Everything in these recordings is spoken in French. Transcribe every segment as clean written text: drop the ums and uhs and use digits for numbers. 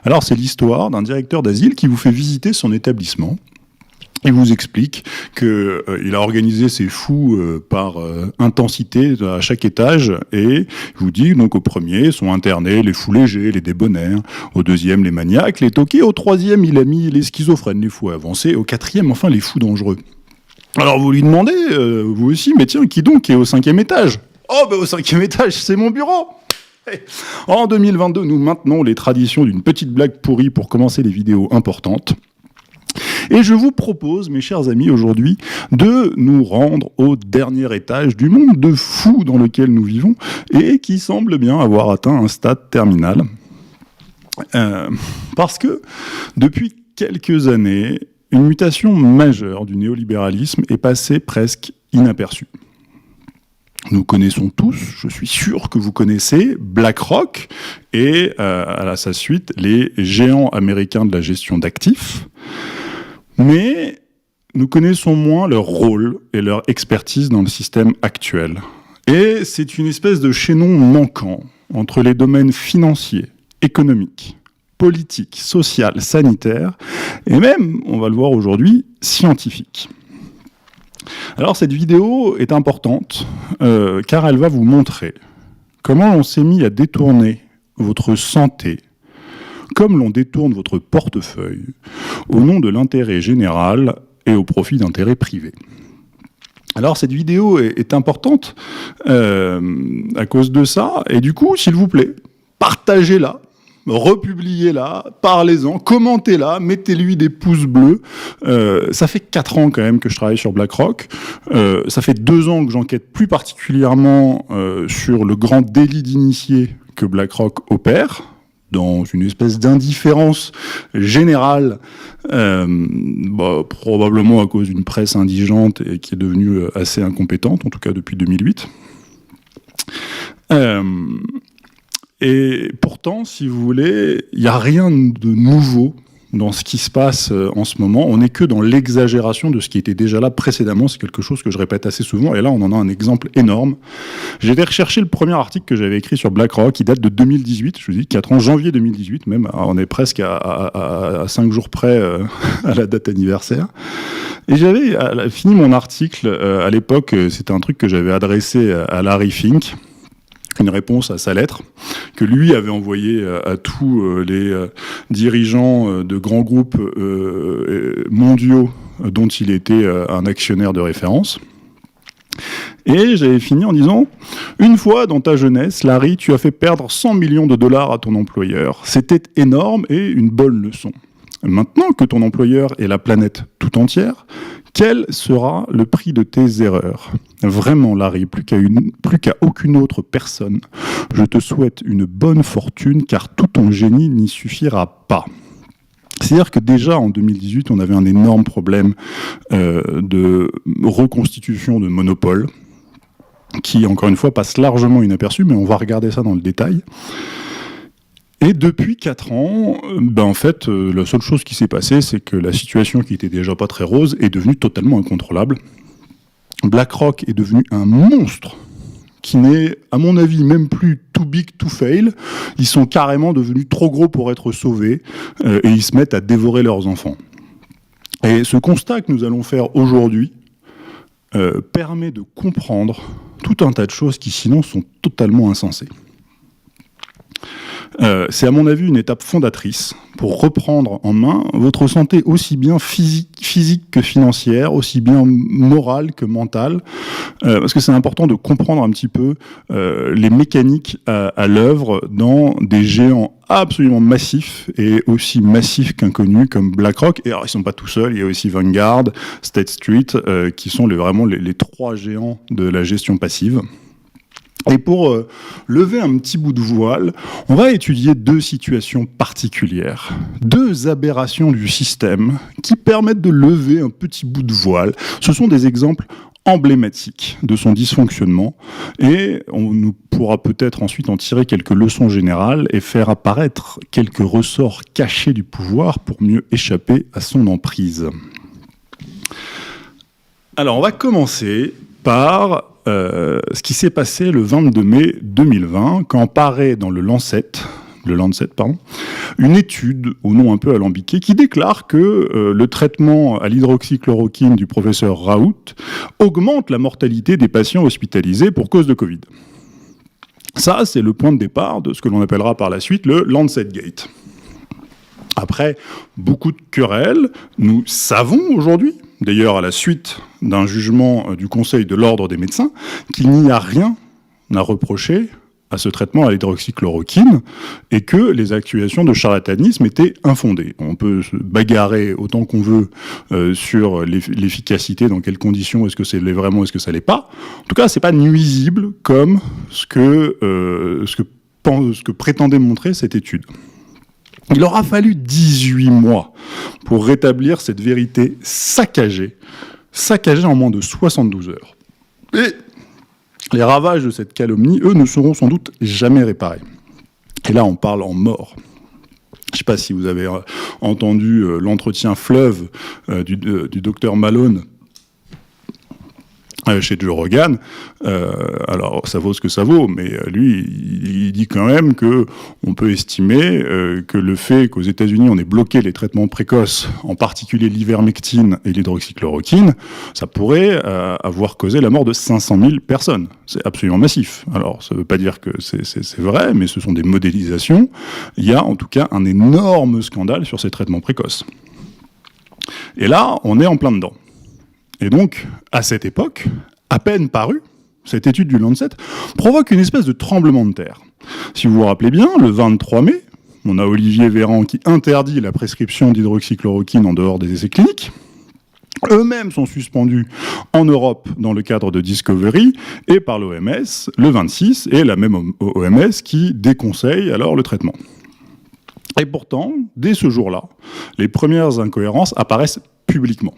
Alors c'est l'histoire d'un directeur d'asile qui vous fait visiter son établissement. Il vous explique qu'il a organisé ses fous par intensité à chaque étage, et il vous dit donc au premier sont internés les fous légers, les débonnaires, au deuxième les maniaques, les toqués, au troisième il a mis les schizophrènes, les fous avancés, au quatrième enfin les fous dangereux. Alors vous lui demandez, vous aussi, mais tiens, qui donc est au cinquième étage ? Oh ben au cinquième étage, c'est mon bureau. En 2022, nous maintenons les traditions d'une petite blague pourrie pour commencer les vidéos importantes. Et je vous propose, mes chers amis, aujourd'hui, de nous rendre au dernier étage du monde de fous dans lequel nous vivons et qui semble bien avoir atteint un stade terminal. Parce que, depuis quelques années, une mutation majeure du néolibéralisme est passée presque inaperçue. Nous connaissons tous, je suis sûr que vous connaissez, BlackRock et, à sa suite, les géants américains de la gestion d'actifs. Mais nous connaissons moins leur rôle et leur expertise dans le système actuel. Et c'est une espèce de chaînon manquant entre les domaines financiers, économiques, politiques, social, sanitaires, et même, on va le voir aujourd'hui, scientifiques. Alors cette vidéo est importante car elle va vous montrer comment on s'est mis à détourner votre santé comme l'on détourne votre portefeuille au nom de l'intérêt général et au profit d'intérêts privés. Alors cette vidéo est importante à cause de ça, et du coup, s'il vous plaît, partagez-la, republiez-la, parlez-en, commentez-la, mettez-lui des pouces bleus. Ça fait 4 ans quand même que je travaille sur BlackRock. Ça fait 2 ans que j'enquête plus particulièrement sur le grand délit d'initié que BlackRock opère, dans une espèce d'indifférence générale, probablement à cause d'une presse indigente et qui est devenue assez incompétente, en tout cas depuis 2008. Et pourtant, si vous voulez, il n'y a rien de nouveau dans ce qui se passe en ce moment. On n'est que dans l'exagération de ce qui était déjà là précédemment. C'est quelque chose que je répète assez souvent. Et là, on en a un exemple énorme. J'ai été rechercher le premier article que j'avais écrit sur BlackRock, qui date de 2018. Je vous dis 4 ans, janvier 2018 même. On est presque à 5 jours près à la date anniversaire. Et j'avais fini mon article. À l'époque, c'était un truc que j'avais adressé à Larry Fink, une réponse à sa lettre que lui avait envoyée à tous les dirigeants de grands groupes mondiaux dont il était un actionnaire de référence. Et j'avais fini en disant « Une fois dans ta jeunesse, Larry, tu as fait perdre 100 millions de dollars à ton employeur. C'était énorme et une bonne leçon. Maintenant que ton employeur est la planète tout entière, quel sera le prix de tes erreurs ? Vraiment, Larry, plus qu'à aucune autre personne, je te souhaite une bonne fortune, car tout ton génie n'y suffira pas. » C'est-à-dire que déjà en 2018, on avait un énorme problème de reconstitution de monopole, qui, encore une fois, passe largement inaperçu, mais on va regarder ça dans le détail. Et depuis 4 ans, en fait, la seule chose qui s'est passée, c'est que la situation qui était déjà pas très rose est devenue totalement incontrôlable. BlackRock est devenu un monstre qui n'est, à mon avis, même plus too big to fail. Ils sont carrément devenus trop gros pour être sauvés et ils se mettent à dévorer leurs enfants. Et ce constat que nous allons faire aujourd'hui permet de comprendre tout un tas de choses qui, sinon, sont totalement insensées. C'est à mon avis une étape fondatrice pour reprendre en main votre santé aussi bien physique que financière, aussi bien morale que mentale, parce que c'est important de comprendre un petit peu les mécaniques à l'œuvre dans des géants absolument massifs et aussi massifs qu'inconnus comme BlackRock. Et alors ils sont pas tout seuls, il y a aussi Vanguard, State Street, qui sont vraiment les 3 géants de la gestion passive. Et pour lever un petit bout de voile, on va étudier 2 situations particulières, 2 aberrations du système qui permettent de lever un petit bout de voile. Ce sont des exemples emblématiques de son dysfonctionnement et on nous pourra peut-être ensuite en tirer quelques leçons générales et faire apparaître quelques ressorts cachés du pouvoir pour mieux échapper à son emprise. Alors on va commencer par ce qui s'est passé le 22 mai 2020, quand paraît dans le Lancet, le Lancet, pardon, une étude au nom un peu alambiqué qui déclare que le traitement à l'hydroxychloroquine du professeur Raoult augmente la mortalité des patients hospitalisés pour cause de Covid. Ça, c'est le point de départ de ce que l'on appellera par la suite le Lancet Gate. Après beaucoup de querelles, nous savons aujourd'hui, d'ailleurs à la suite d'un jugement du Conseil de l'Ordre des médecins, qu'il n'y a rien à reprocher à ce traitement à l'hydroxychloroquine et que les accusations de charlatanisme étaient infondées. On peut se bagarrer autant qu'on veut sur l'efficacité, dans quelles conditions, est-ce que c'est vraiment, est-ce que ça l'est pas. En tout cas, c'est pas nuisible comme ce que prétendait montrer cette étude. Il aura fallu 18 mois pour rétablir cette vérité saccagée en moins de 72 heures. Et les ravages de cette calomnie, eux, ne seront sans doute jamais réparés. Et là, on parle en mort. Je ne sais pas si vous avez entendu l'entretien fleuve du docteur Malone chez Joe Rogan. Alors, ça vaut ce que ça vaut, mais lui, il dit quand même qu'on peut estimer que le fait qu'aux États-Unis, on ait bloqué les traitements précoces, en particulier l'ivermectine et l'hydroxychloroquine, ça pourrait avoir causé la mort de 500 000 personnes. C'est absolument massif. Alors, ça ne veut pas dire que c'est vrai, mais ce sont des modélisations. Il y a en tout cas un énorme scandale sur ces traitements précoces. Et là, on est en plein dedans. Et donc, à cette époque, à peine parue, cette étude du Lancet provoque une espèce de tremblement de terre. Si vous vous rappelez bien, le 23 mai, on a Olivier Véran qui interdit la prescription d'hydroxychloroquine en dehors des essais cliniques. Eux-mêmes sont suspendus en Europe dans le cadre de Discovery et par l'OMS le 26, et la même OMS qui déconseille alors le traitement. Et pourtant, dès ce jour-là, les premières incohérences apparaissent publiquement.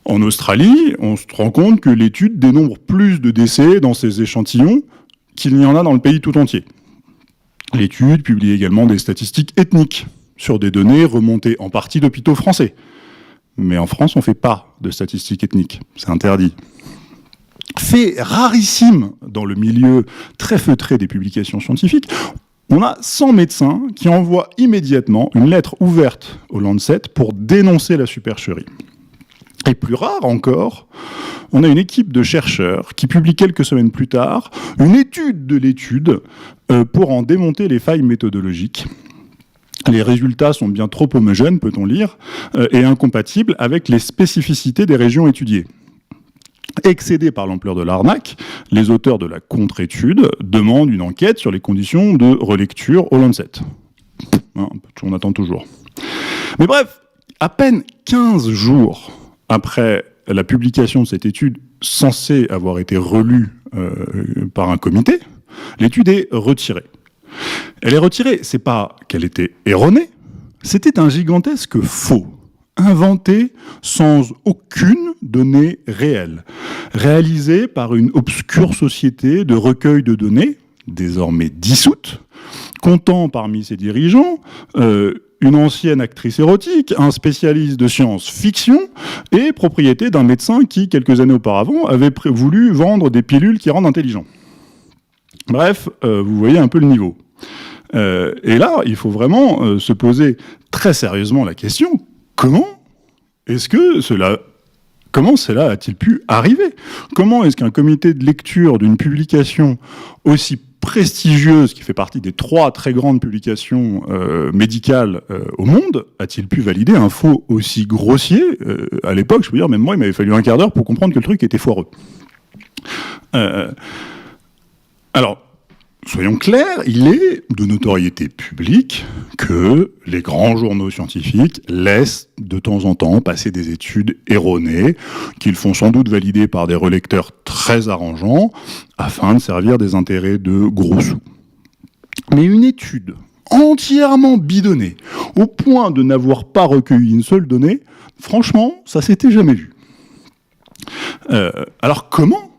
En Australie, on se rend compte que l'étude dénombre plus de décès dans ces échantillons qu'il n'y en a dans le pays tout entier. L'étude publie également des statistiques ethniques sur des données remontées en partie d'hôpitaux français. Mais en France, on ne fait pas de statistiques ethniques, c'est interdit. Fait rarissime dans le milieu très feutré des publications scientifiques, on a 100 médecins qui envoient immédiatement une lettre ouverte au Lancet pour dénoncer la supercherie. Et plus rare encore, on a une équipe de chercheurs qui publie quelques semaines plus tard une étude de l'étude pour en démonter les failles méthodologiques. Les résultats sont bien trop homogènes, peut-on lire, et incompatibles avec les spécificités des régions étudiées. Excédés par l'ampleur de l'arnaque, les auteurs de la contre-étude demandent une enquête sur les conditions de relecture au Lancet. On attend toujours. Mais bref, à peine 15 jours après la publication de cette étude censée avoir été relue par un comité, l'étude est retirée. Elle est retirée, c'est pas qu'elle était erronée, c'était un gigantesque faux, inventé sans aucune donnée réelle, réalisé par une obscure société de recueil de données, désormais dissoute, comptant parmi ses dirigeants une ancienne actrice érotique, un spécialiste de science-fiction et propriété d'un médecin qui, quelques années auparavant, avait voulu vendre des pilules qui rendent intelligent. Bref, vous voyez un peu le niveau. Et là, il faut vraiment se poser très sérieusement la question, comment cela a-t-il pu arriver ? Comment est-ce qu'un comité de lecture d'une publication aussi prestigieuse, qui fait partie des 3 très grandes publications médicales au monde, a-t-il pu valider un faux aussi grossier ? À l'époque, je peux dire, même moi, il m'avait fallu un quart d'heure pour comprendre que le truc était foireux. Alors, soyons clairs, il est de notoriété publique que les grands journaux scientifiques laissent de temps en temps passer des études erronées, qu'ils font sans doute valider par des relecteurs très arrangeants, afin de servir des intérêts de gros sous. Mais une étude entièrement bidonnée, au point de n'avoir pas recueilli une seule donnée, franchement, ça s'était jamais vu. Alors comment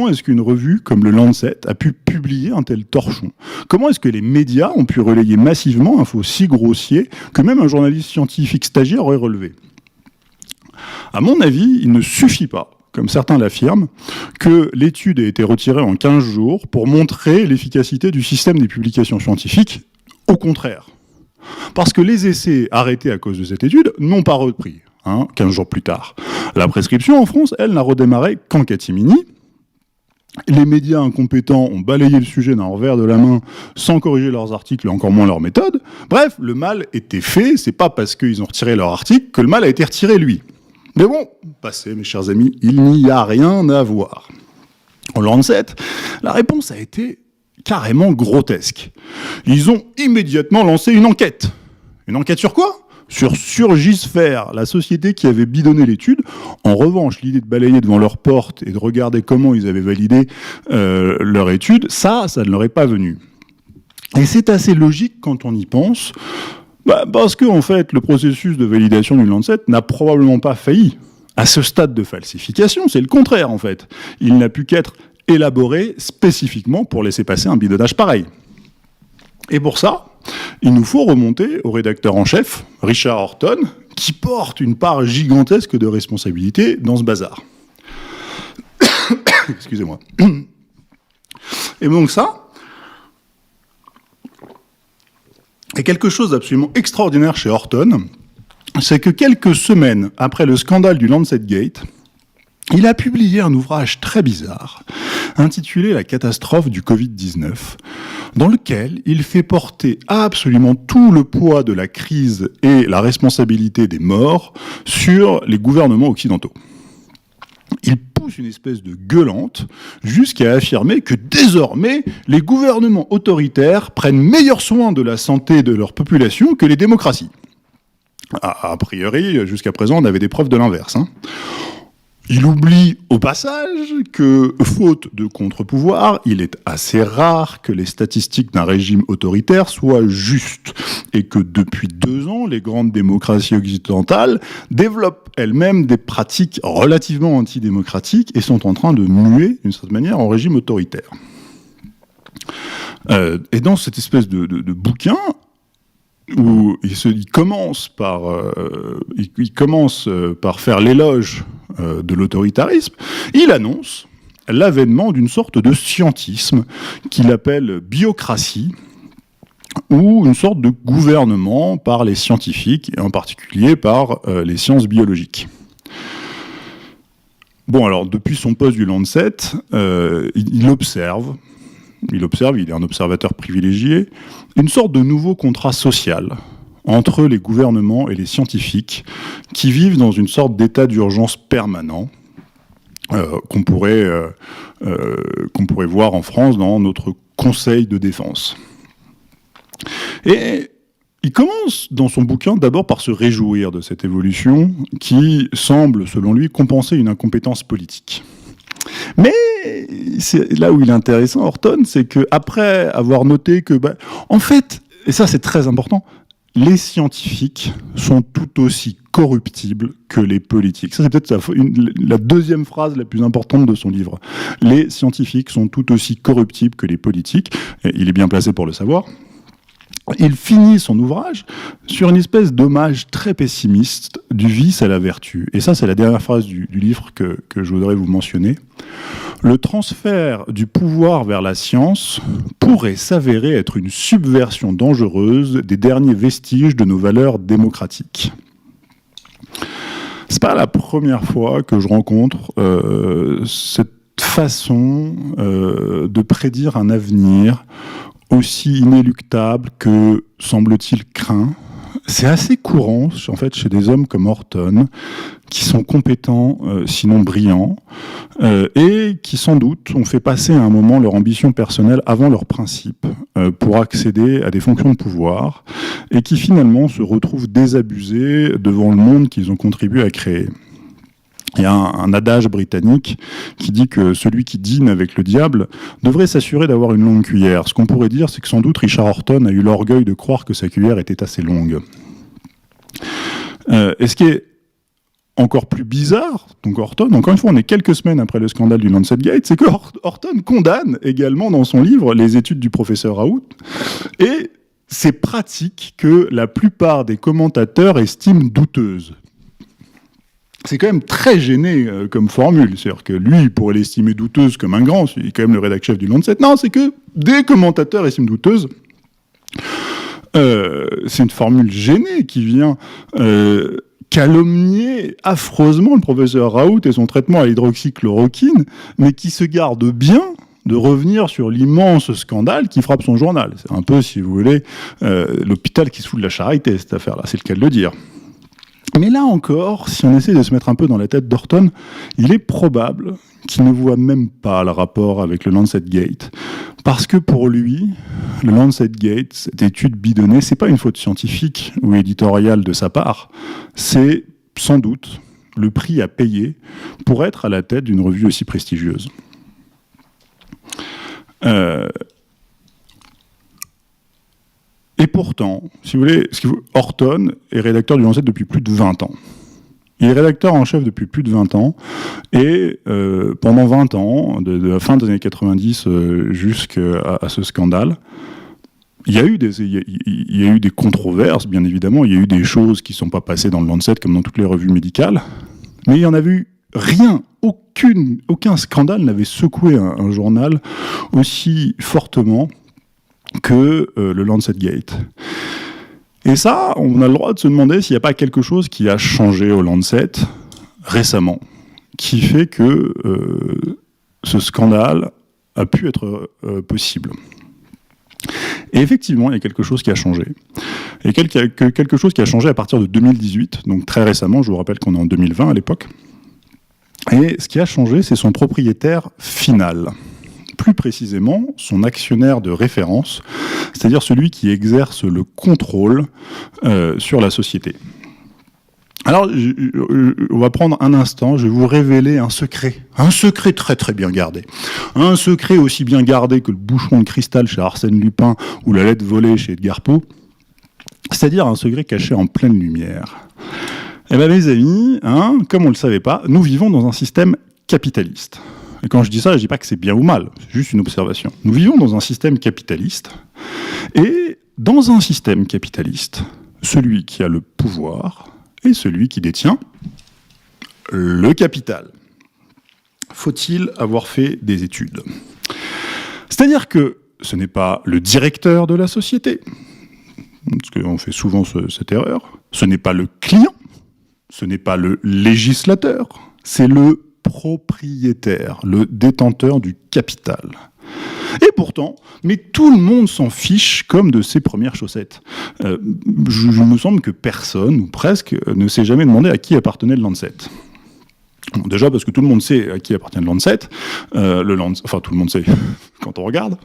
est-ce qu'une revue comme le Lancet a pu publier un tel torchon ? Comment est-ce que les médias ont pu relayer massivement un faux si grossier que même un journaliste scientifique stagiaire aurait relevé ? À mon avis, il ne suffit pas comme certains l'affirment, que l'étude a été retirée en 15 jours pour montrer l'efficacité du système des publications scientifiques. Au contraire. Parce que les essais arrêtés à cause de cette étude n'ont pas repris, 15 jours plus tard. La prescription en France, elle, n'a redémarré qu'en catimini. Les médias incompétents ont balayé le sujet d'un revers de la main sans corriger leurs articles et encore moins leurs méthodes. Bref, le mal était fait, c'est pas parce qu'ils ont retiré leur article que le mal a été retiré lui. Mais bon, passez mes chers amis, il n'y a rien à voir. Au Lancet, la réponse a été carrément grotesque. Ils ont immédiatement lancé une enquête. Une enquête sur quoi ? Sur Surgisphère, la société qui avait bidonné l'étude. En revanche, l'idée de balayer devant leur porte et de regarder comment ils avaient validé leur étude, ça ne leur est pas venu. Et c'est assez logique quand on y pense, parce que en fait, le processus de validation du Lancet n'a probablement pas failli. À ce stade de falsification, c'est le contraire en fait. Il n'a pu qu'être élaboré spécifiquement pour laisser passer un bidonnage pareil. Et pour ça, il nous faut remonter au rédacteur en chef, Richard Horton, qui porte une part gigantesque de responsabilité dans ce bazar. Excusez-moi. Et donc ça, est quelque chose d'absolument extraordinaire chez Horton, c'est que quelques semaines après le scandale du Lancet Gate, il a publié un ouvrage très bizarre, intitulé « La catastrophe du Covid-19 », dans lequel il fait porter absolument tout le poids de la crise et la responsabilité des morts sur les gouvernements occidentaux. Il pousse une espèce de gueulante jusqu'à affirmer que désormais, les gouvernements autoritaires prennent meilleur soin de la santé de leur population que les démocraties. A priori, jusqu'à présent, on avait des preuves de l'inverse. Il oublie au passage que, faute de contre-pouvoir, il est assez rare que les statistiques d'un régime autoritaire soient justes et que depuis 2 ans, les grandes démocraties occidentales développent elles-mêmes des pratiques relativement antidémocratiques et sont en train de muer, d'une certaine manière, en régime autoritaire. Et dans cette espèce de bouquin, où il commence par faire l'éloge de l'autoritarisme, il annonce l'avènement d'une sorte de scientisme qu'il appelle biocratie, ou une sorte de gouvernement par les scientifiques, et en particulier par les sciences biologiques. Bon, alors, depuis son poste du Lancet, il observe, il est un observateur privilégié, une sorte de nouveau contrat social entre les gouvernements et les scientifiques qui vivent dans une sorte d'état d'urgence permanent qu'on pourrait voir en France dans notre Conseil de défense. Et il commence dans son bouquin d'abord par se réjouir de cette évolution qui semble, selon lui, compenser une incompétence politique. Mais c'est là où il est intéressant, Horton, c'est qu'après avoir noté que, en fait, et ça c'est très important, les scientifiques sont tout aussi corruptibles que les politiques. Ça c'est peut-être la deuxième phrase la plus importante de son livre. Les scientifiques sont tout aussi corruptibles que les politiques, et il est bien placé pour le savoir. Il finit son ouvrage sur une espèce d'hommage très pessimiste du vice à la vertu. Et ça, c'est la dernière phrase du livre que je voudrais vous mentionner. Le transfert du pouvoir vers la science pourrait s'avérer être une subversion dangereuse des derniers vestiges de nos valeurs démocratiques. C'est pas la première fois que je rencontre cette façon de prédire un avenir aussi inéluctable que, semble-t-il, craint. C'est assez courant, en fait, chez des hommes comme Horton, qui sont compétents, sinon brillants, et qui, sans doute, ont fait passer à un moment leur ambition personnelle avant leurs principes, pour accéder à des fonctions de pouvoir, et qui, finalement, se retrouvent désabusés devant le monde qu'ils ont contribué à créer. Il y a un adage britannique qui dit que celui qui dîne avec le diable devrait s'assurer d'avoir une longue cuillère. Ce qu'on pourrait dire, c'est que sans doute Richard Horton a eu l'orgueil de croire que sa cuillère était assez longue. Et ce qui est encore plus bizarre, donc Horton, encore une fois, on est quelques semaines après le scandale du Lancet Gate, c'est que Horton condamne également dans son livre les études du professeur Raoult et ces pratiques que la plupart des commentateurs estiment douteuses. c'est quand même très gêné comme formule. C'est-à-dire que lui, il pourrait l'estimer douteuse comme un grand, il est quand même le rédac-chef du Lancet. Non, c'est que des commentateurs estiment douteuse. C'est une formule gênée qui vient calomnier affreusement le professeur Raoult et son traitement à l'hydroxychloroquine, mais qui se garde bien de revenir sur l'immense scandale qui frappe son journal. C'est un peu, si vous voulez, l'hôpital qui se fout de la charité, cette affaire-là, c'est le cas de le dire. Mais là encore, si on essaie de se mettre un peu dans la tête d'Horton, il est probable qu'il ne voit même pas le rapport avec le Lancet Gate. Parce que pour lui, le Lancet Gate, cette étude bidonnée, c'est pas une faute scientifique ou éditoriale de sa part, c'est sans doute le prix à payer pour être à la tête d'une revue aussi prestigieuse. Et pourtant, si vous voulez, Horton est rédacteur du Lancet depuis plus de 20 ans. Il est rédacteur en chef depuis plus de 20 ans, et pendant 20 ans, de la fin des années 90 jusqu'à ce scandale, il y a eu des controverses, bien évidemment, il y a eu des choses qui ne sont pas passées dans le Lancet comme dans toutes les revues médicales, mais il n'y en a eu rien, aucun scandale n'avait secoué un journal aussi fortement que le Lancet Gate. Et ça, on a le droit de se demander s'il n'y a pas quelque chose qui a changé au Lancet récemment, qui fait que ce scandale a pu être possible. Et effectivement, il y a quelque chose qui a changé. Et quelque chose qui a changé à partir de 2018, donc très récemment, je vous rappelle qu'on est en 2020 à l'époque. Et ce qui a changé, c'est son propriétaire final. Plus précisément, son actionnaire de référence, c'est-à-dire celui qui exerce le contrôle sur la société. Alors, on va prendre un instant, je vais vous révéler un secret très très bien gardé. Un secret aussi bien gardé que le bouchon de cristal chez Arsène Lupin ou la lettre volée chez Edgar Poe, c'est-à-dire un secret caché en pleine lumière. Eh bien, mes amis, comme on ne le savait pas, nous vivons dans un système capitaliste. Et quand je dis ça, je ne dis pas que c'est bien ou mal, c'est juste une observation. Nous vivons dans un système capitaliste, et dans un système capitaliste, celui qui a le pouvoir est celui qui détient le capital. Faut-il avoir fait des études ? C'est-à-dire que ce n'est pas le directeur de la société, parce qu'on fait souvent cette erreur, ce n'est pas le client, ce n'est pas le législateur, c'est le propriétaire, le détenteur du capital. Et pourtant, mais tout le monde s'en fiche comme de ses premières chaussettes. Je me semble que personne, ou presque, ne s'est jamais demandé à qui appartenait le Lancet. Bon, déjà parce que tout le monde sait à qui appartient le Lancet. Enfin, tout le monde sait quand on regarde.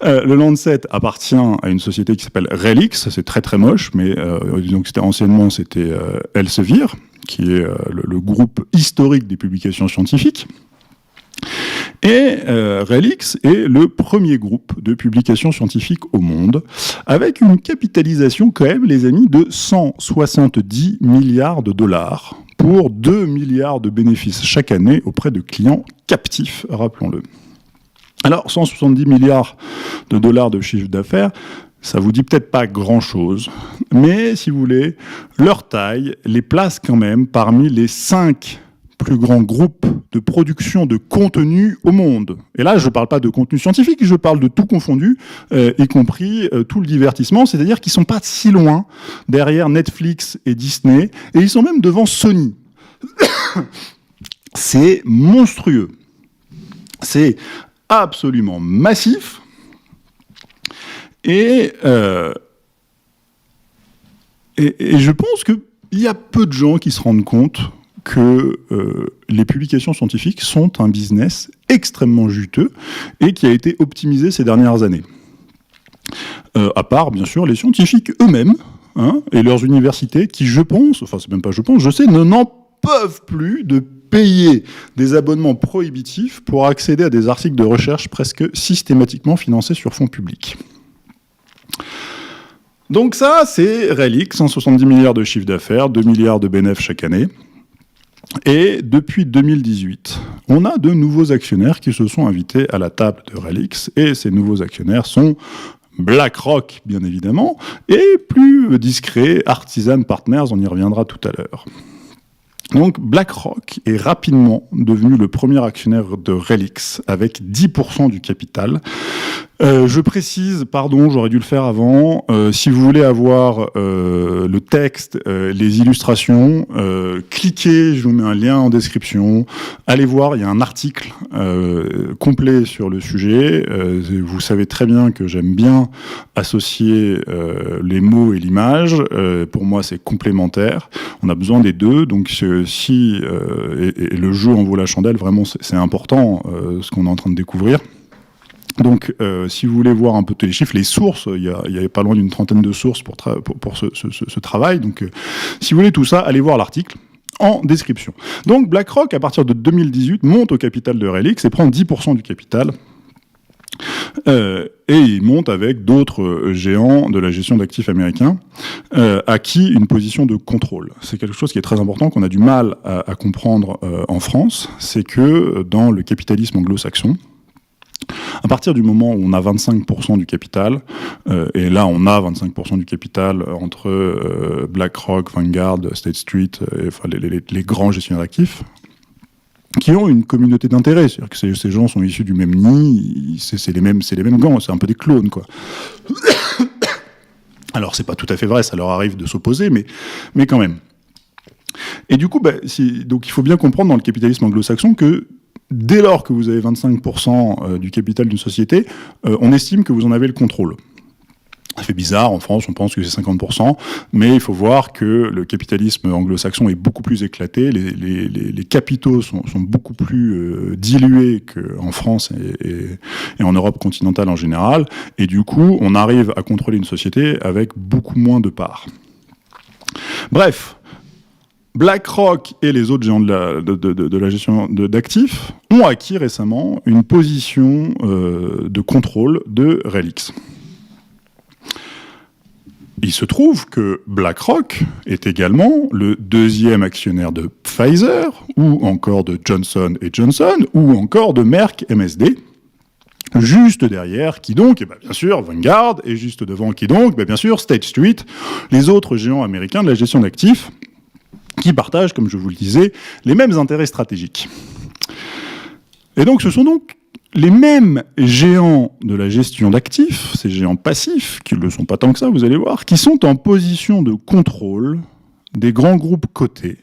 Le Lancet appartient à une société qui s'appelle Relix. C'est très très moche, mais disons que c'était Elsevier, qui est le groupe historique des publications scientifiques. Et Relix est le premier groupe de publications scientifiques au monde, avec une capitalisation quand même, les amis, de 170 milliards de dollars pour 2 milliards de bénéfices chaque année auprès de clients captifs, rappelons-le. Alors, 170 milliards de dollars de chiffre d'affaires, ça vous dit peut-être pas grand-chose, mais si vous voulez, leur taille les place quand même parmi les 5 plus grands groupes de production de contenu au monde. Et là, je ne parle pas de contenu scientifique, je parle de tout confondu, y compris tout le divertissement, c'est-à-dire qu'ils ne sont pas si loin derrière Netflix et Disney, et ils sont même devant Sony. C'est monstrueux. C'est absolument massif. Et je pense qu'il y a peu de gens qui se rendent compte que les publications scientifiques sont un business extrêmement juteux et qui a été optimisé ces dernières années. À part, bien sûr, les scientifiques eux-mêmes et leurs universités qui, je sais, n'en peuvent plus de payer des abonnements prohibitifs pour accéder à des articles de recherche presque systématiquement financés sur fonds publics. Donc ça, c'est Relix, 170 milliards de chiffre d'affaires, 2 milliards de bénéfices chaque année. Et depuis 2018, on a de nouveaux actionnaires qui se sont invités à la table de Relix, et ces nouveaux actionnaires sont BlackRock, bien évidemment, et plus discret, Artisan Partners, on y reviendra tout à l'heure. Donc BlackRock est rapidement devenu le premier actionnaire de Relix avec 10% du capital. Je précise, pardon, j'aurais dû le faire avant, si vous voulez avoir le texte, les illustrations, cliquez, je vous mets un lien en description, allez voir, il y a un article complet sur le sujet. Vous savez très bien que j'aime bien associer les mots et l'image. Pour moi, c'est complémentaire. On a besoin des deux, donc si et le jeu en vaut la chandelle, vraiment, c'est important ce qu'on est en train de découvrir. Donc, si vous voulez voir un peu tous les chiffres, les sources, il y a pas loin d'une trentaine de sources pour ce travail. Donc, si vous voulez tout ça, allez voir l'article en description. Donc, BlackRock, à partir de 2018, monte au capital de Relix et prend 10% du capital. Et il monte avec d'autres géants de la gestion d'actifs américains, acquis une position de contrôle. C'est quelque chose qui est très important, qu'on a du mal à comprendre en France. C'est que dans le capitalisme anglo-saxon, à partir du moment où on a 25% du capital, et là on a 25% du capital entre BlackRock, Vanguard, State Street, enfin les grands gestionnaires d'actifs, qui ont une communauté d'intérêts, c'est-à-dire que ces gens sont issus du même nid, c'est les mêmes gants, c'est un peu des clones, quoi. Alors c'est pas tout à fait vrai, ça leur arrive de s'opposer, mais quand même. Et du coup, donc il faut bien comprendre dans le capitalisme anglo-saxon que dès lors que vous avez 25% du capital d'une société, on estime que vous en avez le contrôle. Ça fait bizarre, en France on pense que c'est 50%, mais il faut voir que le capitalisme anglo-saxon est beaucoup plus éclaté, les capitaux sont beaucoup plus dilués qu'en France et en Europe continentale en général, et du coup on arrive à contrôler une société avec beaucoup moins de parts. Bref, BlackRock et les autres géants de la gestion d'actifs ont acquis récemment une position de contrôle de Relix. Il se trouve que BlackRock est également le deuxième actionnaire de Pfizer, ou encore de Johnson & Johnson, ou encore de Merck MSD. Juste derrière, qui donc? Bien sûr, Vanguard, et juste devant, qui donc? Bien sûr, State Street, les autres géants américains de la gestion d'actifs, qui partagent, comme je vous le disais, les mêmes intérêts stratégiques. Et donc, ce sont donc les mêmes géants de la gestion d'actifs, ces géants passifs, qui ne le sont pas tant que ça, vous allez voir, qui sont en position de contrôle des grands groupes cotés,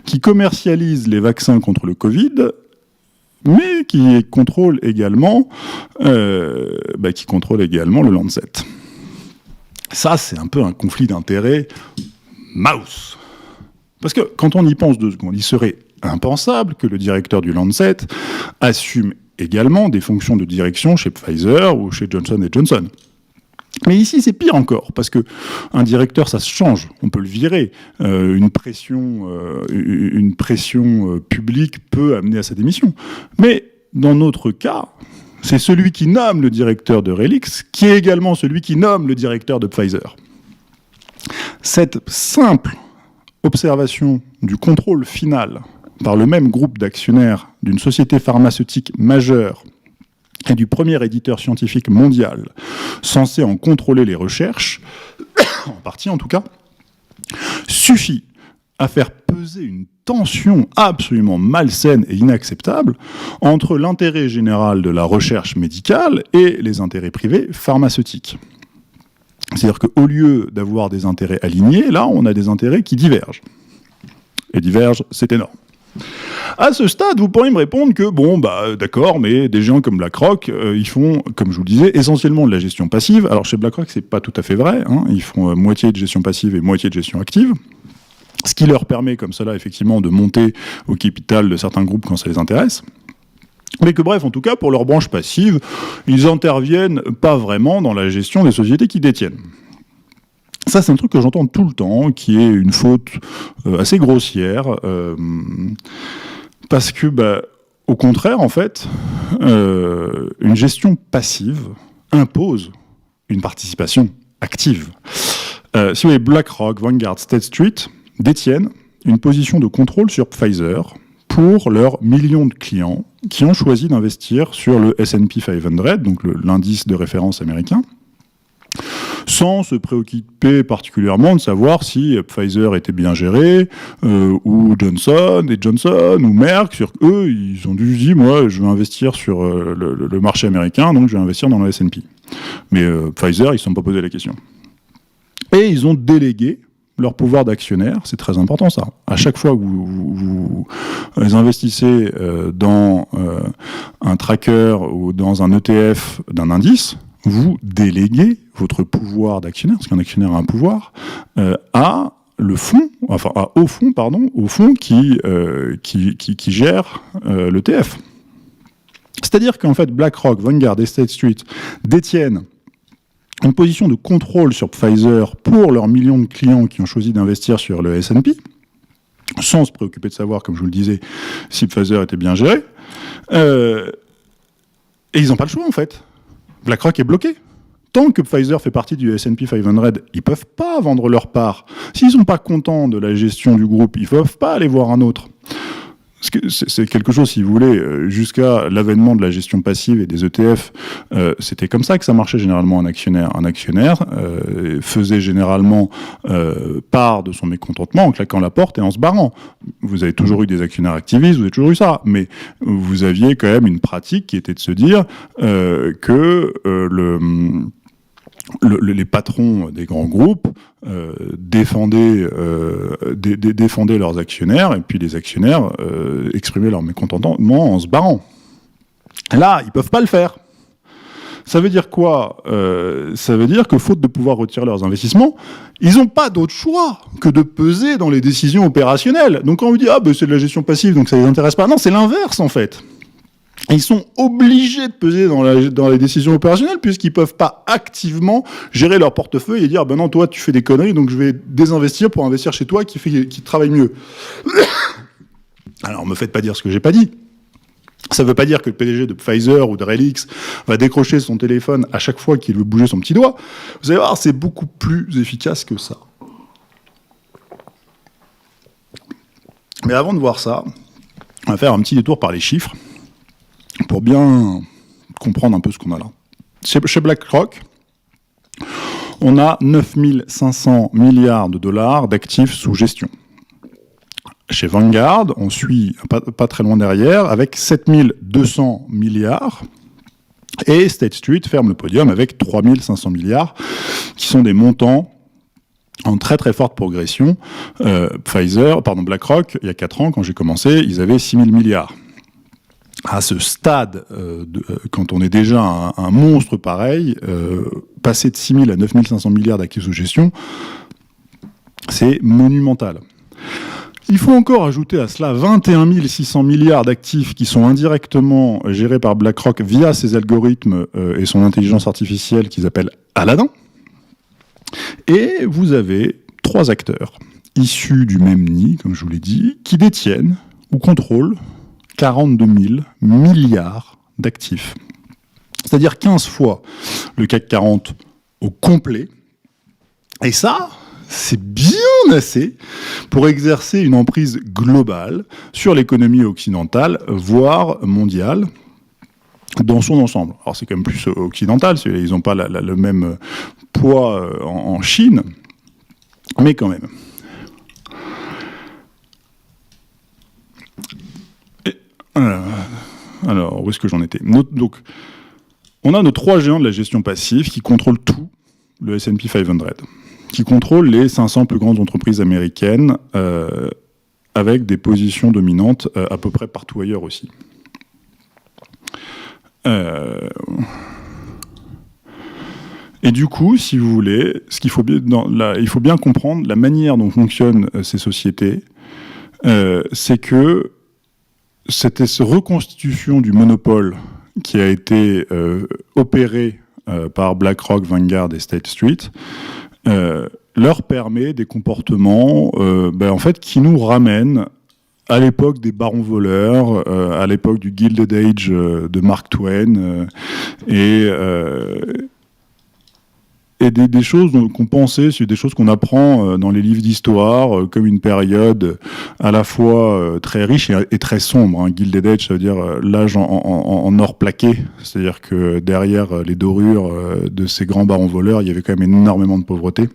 qui commercialisent les vaccins contre le Covid, mais qui contrôlent également, le Lancet. Ça, c'est un peu un conflit d'intérêts mouse. Parce que quand on y pense 2 secondes, il serait impensable que le directeur du Lancet assume également des fonctions de direction chez Pfizer ou chez Johnson & Johnson. Mais ici, c'est pire encore, parce que un directeur, ça se change, on peut le virer. Une pression publique peut amener à sa démission. Mais dans notre cas, c'est celui qui nomme le directeur de Relix qui est également celui qui nomme le directeur de Pfizer. Cette simple observation du contrôle final par le même groupe d'actionnaires d'une société pharmaceutique majeure et du premier éditeur scientifique mondial censé en contrôler les recherches, en partie en tout cas, suffit à faire peser une tension absolument malsaine et inacceptable entre l'intérêt général de la recherche médicale et les intérêts privés pharmaceutiques. C'est-à-dire qu'au lieu d'avoir des intérêts alignés, là, on a des intérêts qui divergent. Et divergent, c'est énorme. À ce stade, vous pourriez me répondre que, d'accord, mais des géants comme BlackRock, ils font, comme je vous le disais, essentiellement de la gestion passive. Alors chez BlackRock, c'est pas tout à fait vrai, hein. Ils font moitié de gestion passive et moitié de gestion active. Ce qui leur permet, comme cela, effectivement, de monter au capital de certains groupes quand ça les intéresse. Mais que bref, en tout cas, pour leur branche passive, ils interviennent pas vraiment dans la gestion des sociétés qu'ils détiennent. Ça, c'est un truc que j'entends tout le temps, qui est une faute assez grossière, parce que, au contraire, en fait, une gestion passive impose une participation active. Si vous voulez, BlackRock, Vanguard, State Street détiennent une position de contrôle sur Pfizer pour leurs millions de clients qui ont choisi d'investir sur le S&P 500, donc l'indice de référence américain, sans se préoccuper particulièrement de savoir si Pfizer était bien géré, ou Johnson ou Merck. Sur eux, ils ont dû dire, moi, je veux investir sur le marché américain, donc je vais investir dans le S&P. Mais Pfizer, ils ne se sont pas posé la question. Et ils ont délégué leur pouvoir d'actionnaire, c'est très important ça. À chaque fois que vous investissez dans un tracker ou dans un ETF d'un indice, vous déléguez votre pouvoir d'actionnaire, parce qu'un actionnaire a un pouvoir, au fond qui gère l'ETF. C'est-à-dire qu'en fait, BlackRock, Vanguard et State Street détiennent une position de contrôle sur Pfizer pour leurs millions de clients qui ont choisi d'investir sur le S&P, sans se préoccuper de savoir, comme je vous le disais, si Pfizer était bien géré. Et ils n'ont pas le choix, en fait. BlackRock est bloqué. Tant que Pfizer fait partie du S&P 500, ils ne peuvent pas vendre leur part. S'ils ne sont pas contents de la gestion du groupe, ils ne peuvent pas aller voir un autre. C'est quelque chose, si vous voulez, jusqu'à l'avènement de la gestion passive et des ETF, c'était comme ça que ça marchait généralement un actionnaire. Un actionnaire faisait généralement part de son mécontentement en claquant la porte et en se barrant. Vous avez toujours eu des actionnaires activistes, vous avez toujours eu ça, mais vous aviez quand même une pratique qui était de se dire que les patrons des grands groupes défendaient leurs actionnaires, et puis les actionnaires exprimaient leur mécontentement en se barrant. Là, ils ne peuvent pas le faire. Ça veut dire quoi ? Ça veut dire que, faute de pouvoir retirer leurs investissements, ils n'ont pas d'autre choix que de peser dans les décisions opérationnelles. Donc quand on vous dit « Ah, ben c'est de la gestion passive, donc ça ne les intéresse pas », non, c'est l'inverse en fait. Ils sont obligés de peser dans les décisions opérationnelles puisqu'ils ne peuvent pas activement gérer leur portefeuille et dire « Ben non, toi, tu fais des conneries, donc je vais désinvestir pour investir chez toi qui travaille mieux. » Alors, ne me faites pas dire ce que j'ai pas dit. Ça ne veut pas dire que le PDG de Pfizer ou de Relix va décrocher son téléphone à chaque fois qu'il veut bouger son petit doigt. Vous allez voir, c'est beaucoup plus efficace que ça. Mais avant de voir ça, on va faire un petit détour par les chiffres pour bien comprendre un peu ce qu'on a là. Chez BlackRock, on a 9 500 milliards de dollars d'actifs sous gestion. Chez Vanguard, on suit pas très loin derrière, avec 7 200 milliards. Et State Street ferme le podium avec 3 500 milliards, qui sont des montants en très très forte progression. BlackRock, il y a 4 ans, quand j'ai commencé, ils avaient 6 000 milliards. À ce stade, quand on est déjà un monstre pareil, passer de 6 000 à 9 500 milliards d'actifs sous gestion, c'est monumental. Il faut encore ajouter à cela 21 600 milliards d'actifs qui sont indirectement gérés par BlackRock via ses algorithmes et son intelligence artificielle qu'ils appellent Aladdin. Et vous avez 3 acteurs issus du même nid, comme je vous l'ai dit, qui détiennent ou contrôlent 42 000 milliards d'actifs. C'est-à-dire 15 fois le CAC 40 au complet. Et ça, c'est bien assez pour exercer une emprise globale sur l'économie occidentale, voire mondiale, dans son ensemble. Alors c'est quand même plus occidental, ils n'ont pas le même poids en Chine, mais quand même. Alors, où est-ce que j'en étais ? Donc, on a nos 3 géants de la gestion passive qui contrôlent tout le S&P 500, qui contrôlent les 500 plus grandes entreprises américaines avec des positions dominantes à peu près partout ailleurs aussi. Et du coup, si vous voulez, il faut bien comprendre la manière dont fonctionnent ces sociétés, c'est que cette reconstitution du monopole qui a été opérée par BlackRock, Vanguard et State Street leur permet des comportements en fait, qui nous ramènent à l'époque des barons voleurs, à l'époque du Gilded Age de Mark Twain, et et des choses qu'on pensait, c'est des choses qu'on apprend dans les livres d'histoire, comme une période à la fois très riche et très sombre. Hein. Gilded Age, ça veut dire l'âge en or plaqué, c'est-à-dire que derrière les dorures de ces grands barons voleurs, il y avait quand même énormément de pauvreté.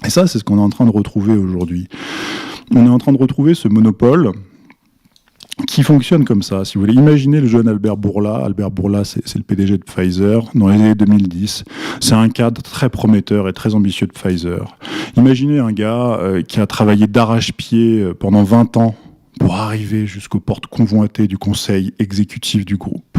Et ça, c'est ce qu'on est en train de retrouver aujourd'hui. On est en train de retrouver ce monopole qui fonctionne comme ça. Si vous voulez, imaginez le jeune Albert Bourla. Albert Bourla, c'est le PDG de Pfizer dans les années 2010. C'est un cadre très prometteur et très ambitieux de Pfizer. Imaginez un gars qui a travaillé d'arrache-pied pendant 20 ans pour arriver jusqu'aux portes convoitées du conseil exécutif du groupe.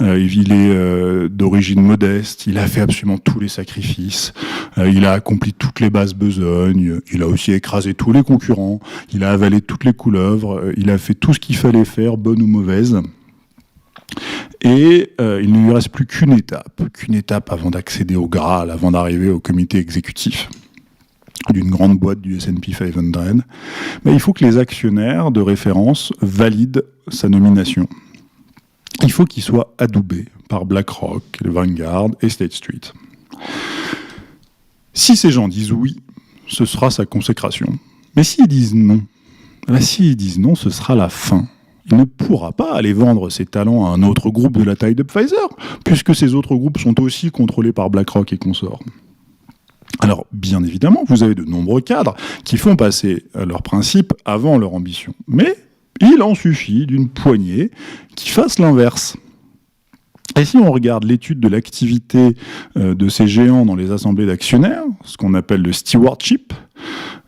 Il est d'origine modeste, il a fait absolument tous les sacrifices, il a accompli toutes les basses besognes, il a aussi écrasé tous les concurrents, il a avalé toutes les couleuvres, il a fait tout ce qu'il fallait faire, bonne ou mauvaise. Et il ne lui reste plus qu'une étape avant d'accéder au Graal, avant d'arriver au comité exécutif d'une grande boîte du S&P 500, mais il faut que les actionnaires de référence valident sa nomination. Il faut qu'il soit adoubé par BlackRock, le Vanguard et State Street. Si ces gens disent oui, ce sera sa consécration. Mais s'ils disent non, ce sera la fin. Il ne pourra pas aller vendre ses talents à un autre groupe de la taille de Pfizer, puisque ces autres groupes sont aussi contrôlés par BlackRock et consorts. Alors, bien évidemment, vous avez de nombreux cadres qui font passer leurs principes avant leur ambition. Mais il en suffit d'une poignée qui fasse l'inverse. Et si on regarde l'étude de l'activité de ces géants dans les assemblées d'actionnaires, ce qu'on appelle le stewardship,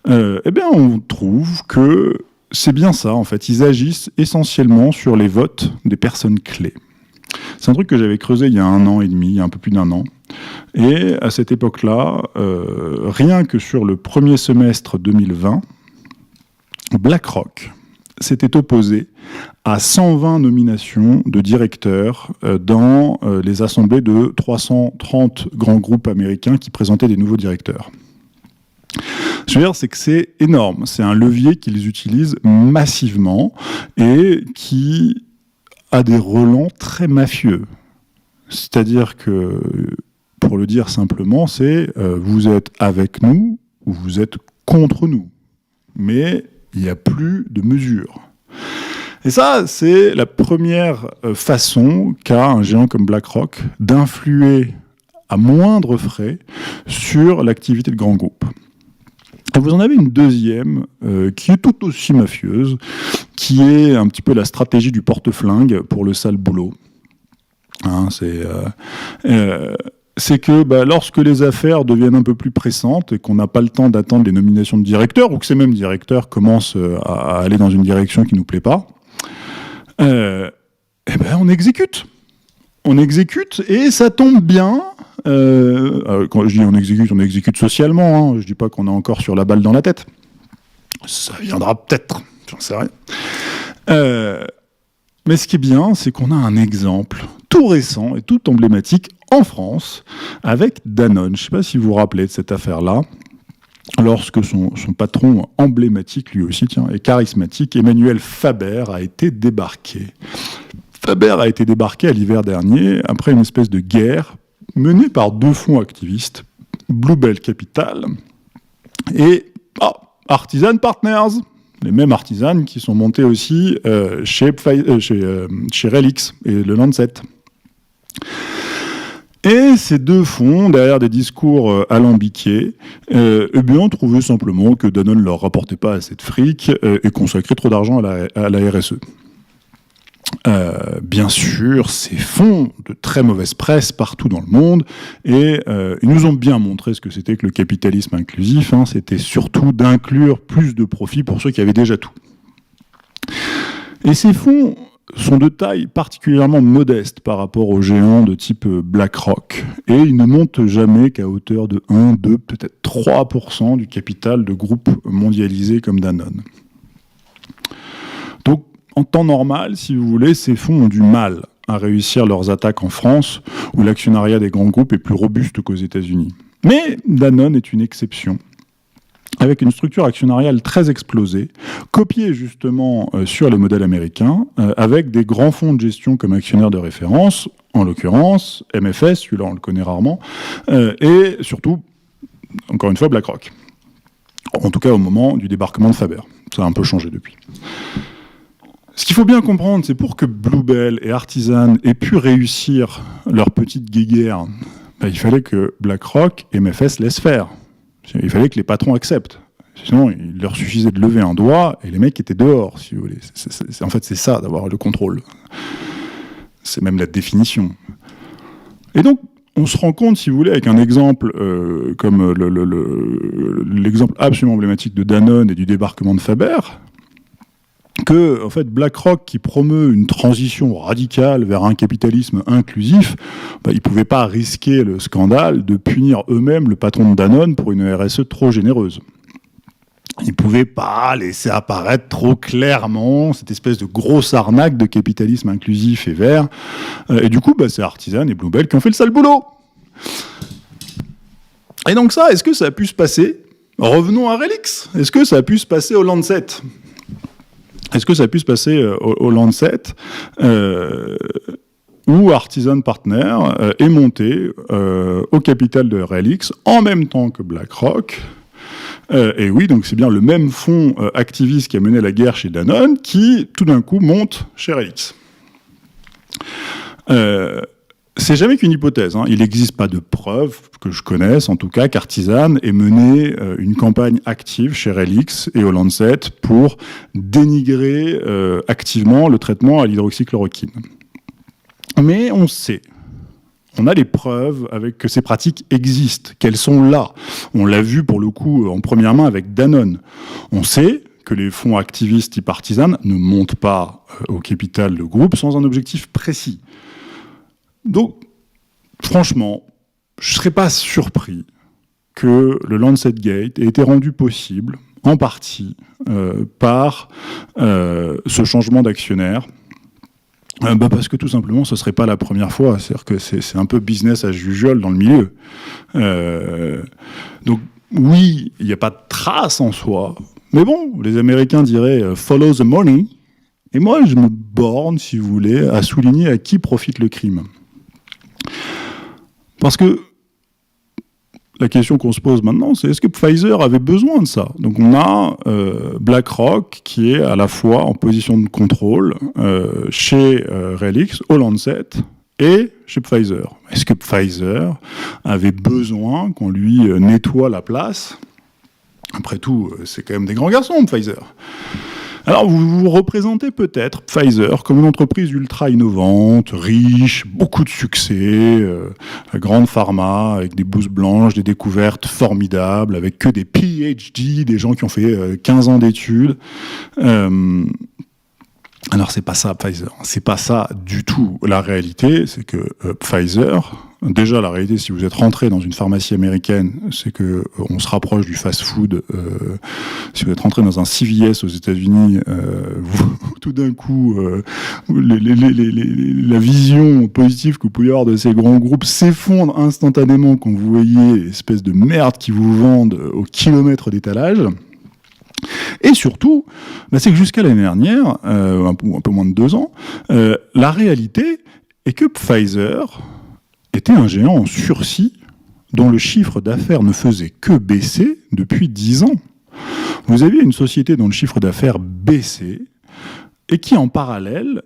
on trouve que c'est bien ça, en fait. Ils agissent essentiellement sur les votes des personnes clés. C'est un truc que j'avais creusé il y a 1 an et demi, il y a un peu plus d'1 an. Et à cette époque-là, rien que sur le premier semestre 2020, BlackRock s'était opposé à 120 nominations de directeurs dans les assemblées de 330 grands groupes américains qui présentaient des nouveaux directeurs. Ce que je veux dire, c'est que c'est énorme. C'est un levier qu'ils utilisent massivement et qui a des relents très mafieux. C'est-à-dire que, pour le dire simplement, c'est vous êtes avec nous ou vous êtes contre nous. Mais il n'y a plus de mesure. Et ça, c'est la première façon qu'a un géant comme BlackRock d'influer à moindre frais sur l'activité de grands groupes. Et vous en avez une deuxième qui est tout aussi mafieuse, qui est un petit peu la stratégie du porte-flingue pour le sale boulot. Hein, c'est que lorsque les affaires deviennent un peu plus pressantes et qu'on n'a pas le temps d'attendre les nominations de directeurs, ou que ces mêmes directeurs commencent à aller dans une direction qui ne nous plaît pas, on exécute. On exécute et ça tombe bien. Quand je dis on exécute socialement. Hein, je ne dis pas qu'on est encore sur la balle dans la tête. Ça viendra peut-être, j'en sais rien. Mais ce qui est bien, c'est qu'on a un exemple tout récent et tout emblématique en France avec Danone. Je ne sais pas si vous vous rappelez de cette affaire-là. Lorsque son patron emblématique, lui aussi, et charismatique, Emmanuel Faber, a été débarqué. Faber a été débarqué à l'hiver dernier après une espèce de guerre menée par 2 fonds activistes, Bluebell Capital et Artisan Partners, les mêmes artisans qui sont montés aussi chez Relix et le Lancet. Et ces 2 fonds, derrière des discours alambiqués, trouvaient simplement que Danone ne leur rapportait pas assez de fric et consacrait trop d'argent à la RSE. Bien sûr, ces fonds de très mauvaise presse partout dans le monde, et ils nous ont bien montré ce que c'était que le capitalisme inclusif. C'était surtout d'inclure plus de profits pour ceux qui avaient déjà tout. Et ces fonds sont de taille particulièrement modeste par rapport aux géants de type BlackRock, et ils ne montent jamais qu'à hauteur de 1, 2, peut-être 3% du capital de groupes mondialisés comme Danone. Donc, en temps normal, si vous voulez, ces fonds ont du mal à réussir leurs attaques en France, où l'actionnariat des grands groupes est plus robuste qu'aux États-Unis. Mais Danone est une exception. avec une structure actionnariale très explosée, copiée justement sur le modèle américain, avec des grands fonds de gestion comme actionnaires de référence, en l'occurrence MFS, celui-là on le connaît rarement, et surtout, encore une fois, BlackRock. En tout cas au moment du débarquement de Faber. Ça a un peu changé depuis. Ce qu'il faut bien comprendre, c'est pour que Bluebell et Artisan aient pu réussir leur petite guéguerre, il fallait que BlackRock et MFS laissent faire. Il fallait que les patrons acceptent. Sinon, il leur suffisait de lever un doigt et les mecs étaient dehors, si vous voulez. En fait, c'est ça, d'avoir le contrôle. C'est même la définition. Et donc, on se rend compte, si vous voulez, avec un exemple comme l'exemple absolument emblématique de Danone et du débarquement de Faber, que en fait, BlackRock, qui promeut une transition radicale vers un capitalisme inclusif, ils ne pouvaient pas risquer le scandale de punir eux-mêmes le patron de Danone pour une RSE trop généreuse. Ils ne pouvaient pas laisser apparaître trop clairement cette espèce de grosse arnaque de capitalisme inclusif et vert. Et du coup, c'est Artisan et Bluebell qui ont fait le sale boulot. Et donc ça, est-ce que ça a pu se passer? Revenons à Relix. Est-ce que ça a pu se passer au Lancet? Est-ce que ça a pu se passer au Lancet où Artisan Partners est monté au capital de Relix en même temps que BlackRock? Et oui, donc c'est bien le même fonds activiste qui a mené la guerre chez Danone qui, tout d'un coup, monte chez Relix. C'est jamais qu'une hypothèse. Il n'existe pas de preuve que je connaisse, en tout cas, qu'Artisan ait mené une campagne active chez Relix et au Lancet pour dénigrer activement le traitement à l'hydroxychloroquine. Mais on sait. On a les preuves que ces pratiques existent, qu'elles sont là. On l'a vu pour le coup en première main avec Danone. On sait que les fonds activistes type Artisan ne montent pas au capital de groupe sans un objectif précis. Donc, franchement, je ne serais pas surpris que le Lancet Gate ait été rendu possible, en partie, par ce changement d'actionnaire. Parce que tout simplement, ce ne serait pas la première fois. C'est-à-dire que c'est un peu business as usual dans le milieu. Donc, oui, il n'y a pas de trace en soi. Mais bon, les Américains diraient « follow the money ». Et moi, je me borne, si vous voulez, à souligner à qui profite le crime. Parce que la question qu'on se pose maintenant, c'est est-ce que Pfizer avait besoin de ça? Donc on a BlackRock qui est à la fois en position de contrôle chez Relix, au Lancet et chez Pfizer. Est-ce que Pfizer avait besoin qu'on lui nettoie la place? Après tout, c'est quand même des grands garçons, Pfizer. Alors, vous vous représentez peut-être Pfizer comme une entreprise ultra innovante, riche, beaucoup de succès, grande pharma, avec des blouses blanches, des découvertes formidables, avec que des PhD, des gens qui ont fait 15 ans d'études. Alors, c'est pas ça, Pfizer. C'est pas ça du tout. La réalité, c'est que Pfizer... Déjà, la réalité, si vous êtes rentré dans une pharmacie américaine, c'est que on se rapproche du fast-food. Si vous êtes rentré dans un CVS aux États-Unis, tout d'un coup, la vision positive que vous pouvez avoir de ces grands groupes s'effondre instantanément quand vous voyez l'espèce de merde qui vous vendent au kilomètre d'étalage. Et surtout, c'est que jusqu'à l'année dernière, un peu moins de 2 ans, la réalité est que Pfizer était un géant en sursis dont le chiffre d'affaires ne faisait que baisser depuis 10 ans. Vous aviez une société dont le chiffre d'affaires baissait et qui, en parallèle,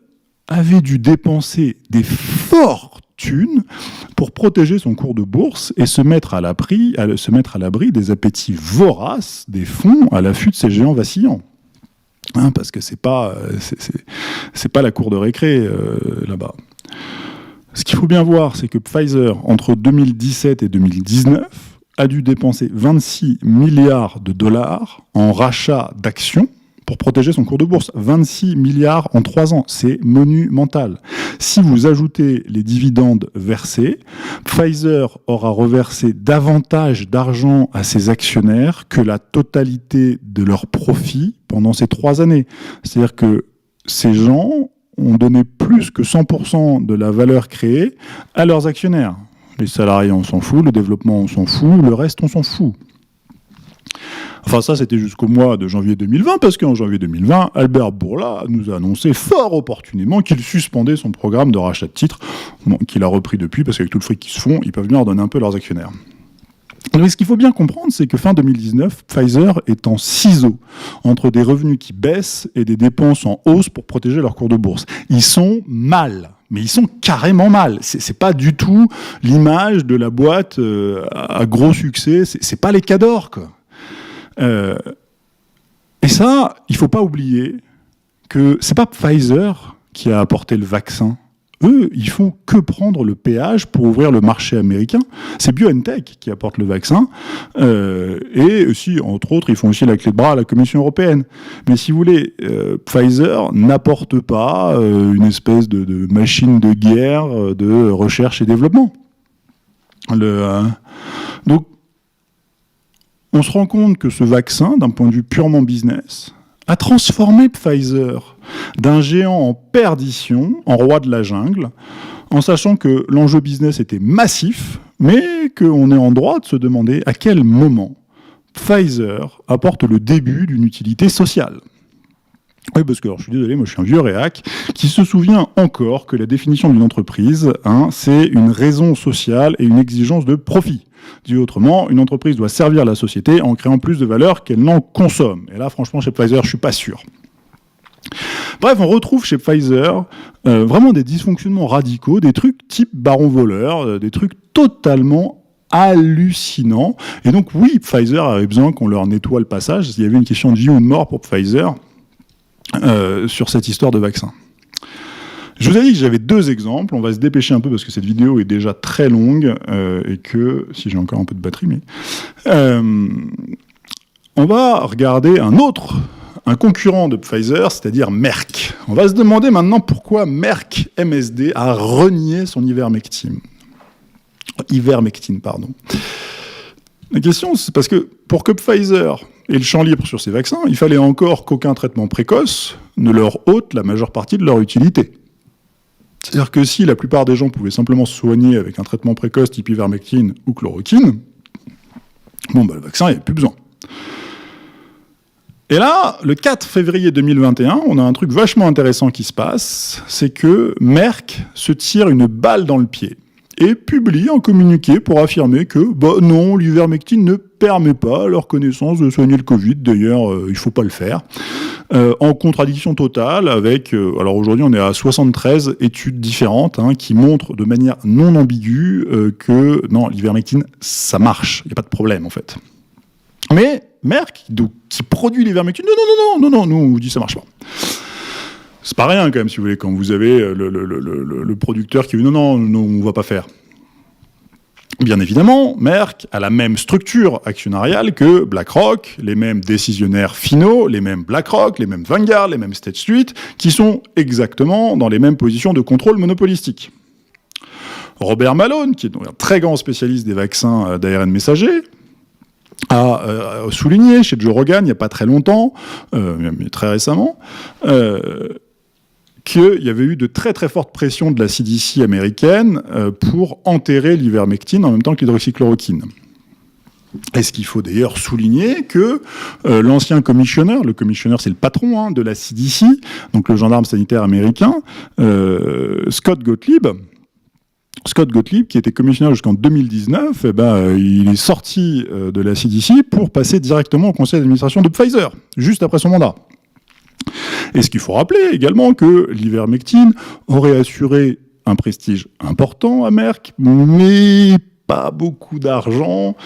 avait dû dépenser des fortunes pour protéger son cours de bourse et se mettre à l'abri des appétits voraces des fonds à l'affût de ces géants vacillants. Parce que c'est pas la cour de récré là-bas. Ce qu'il faut bien voir, c'est que Pfizer, entre 2017 et 2019, a dû dépenser 26 milliards de dollars en rachat d'actions pour protéger son cours de bourse. 26 milliards en 3 ans, c'est monumental. Si vous ajoutez les dividendes versés, Pfizer aura reversé davantage d'argent à ses actionnaires que la totalité de leurs profits pendant ces 3 années. C'est-à-dire que ces gens ont donné plus que 100% de la valeur créée à leurs actionnaires. Les salariés, on s'en fout, le développement, on s'en fout, le reste, on s'en fout. Enfin, ça, c'était jusqu'au mois de janvier 2020, parce qu'en janvier 2020, Albert Bourla nous a annoncé fort opportunément qu'il suspendait son programme de rachat de titres, qu'il a repris depuis, parce qu'avec tout le fric qui se font, ils peuvent bien redonner un peu leurs actionnaires. Donc, ce qu'il faut bien comprendre, c'est que fin 2019, Pfizer est en ciseaux entre des revenus qui baissent et des dépenses en hausse pour protéger leur cours de bourse. Ils sont mal. Mais ils sont carrément mal. C'est pas du tout l'image de la boîte à gros succès. C'est pas les cadors, quoi. Et ça, il faut pas oublier que c'est pas Pfizer qui a apporté le vaccin. Eux, ils font que prendre le péage pour ouvrir le marché américain. C'est BioNTech qui apporte le vaccin. Et aussi, entre autres, ils font aussi la clé de bras à la Commission européenne. Mais si vous voulez, Pfizer n'apporte pas une espèce de machine de guerre de recherche et développement. Donc, on se rend compte que ce vaccin, d'un point de vue purement business, a transformé Pfizer d'un géant en perdition, en roi de la jungle, en sachant que l'enjeu business était massif, mais qu'on est en droit de se demander à quel moment Pfizer apporte le début d'une utilité sociale. Oui, parce que, alors, je suis désolé, moi je suis un vieux réac qui se souvient encore que la définition d'une entreprise, c'est une raison sociale et une exigence de profit. Dit autrement, une entreprise doit servir la société en créant plus de valeur qu'elle n'en consomme. Et là, franchement, chez Pfizer, je suis pas sûr. Bref, on retrouve chez Pfizer vraiment des dysfonctionnements radicaux, des trucs type baron voleur, des trucs totalement hallucinants. Et donc, oui, Pfizer avait besoin qu'on leur nettoie le passage. Il y avait une question de vie ou de mort pour Pfizer sur cette histoire de vaccin. Je vous ai dit que j'avais 2 exemples. On va se dépêcher un peu parce que cette vidéo est déjà très longue et que, si j'ai encore un peu de batterie, mais on va regarder un concurrent de Pfizer, c'est-à-dire Merck. On va se demander maintenant pourquoi Merck MSD a renié son ivermectine. La question, c'est parce que pour que Pfizer ait le champ libre sur ces vaccins, il fallait encore qu'aucun traitement précoce ne leur ôte la majeure partie de leur utilité. C'est-à-dire que si la plupart des gens pouvaient simplement se soigner avec un traitement précoce type ivermectine ou chloroquine, le vaccin, il n'y avait plus besoin. Et là, le 4 février 2021, on a un truc vachement intéressant qui se passe, c'est que Merck se tire une balle dans le pied et publie un communiqué pour affirmer que, non, l'ivermectine ne permet pas à leur connaissance de soigner le Covid, d'ailleurs, il ne faut pas le faire. En contradiction totale avec, alors aujourd'hui on est à 73 études différentes qui montrent de manière non ambiguë que non, l'ivermectine ça marche, il n'y a pas de problème en fait. Mais Merck, qui produit l'ivermectine, non, nous on vous dit ça marche pas. C'est pas rien quand même si vous voulez, quand vous avez le producteur qui dit non, on va pas faire. Bien évidemment, Merck a la même structure actionnariale que BlackRock, les mêmes décisionnaires finaux, les mêmes BlackRock, les mêmes Vanguard, les mêmes State Street, qui sont exactement dans les mêmes positions de contrôle monopolistique. Robert Malone, qui est donc un très grand spécialiste des vaccins d'ARN messager, a souligné chez Joe Rogan il n'y a pas très longtemps, mais très récemment, qu'il y avait eu de très très fortes pressions de la CDC américaine pour enterrer l'ivermectine en même temps que l'hydroxychloroquine. Est-ce qu'il faut d'ailleurs souligner que l'ancien commissionnaire, le commissionnaire c'est le patron de la CDC, donc le gendarme sanitaire américain, Scott Gottlieb, qui était commissionnaire jusqu'en 2019, il est sorti de la CDC pour passer directement au conseil d'administration de Pfizer, juste après son mandat. Et ce qu'il faut rappeler également, que l'ivermectine aurait assuré un prestige important à Merck, mais pas beaucoup d'argent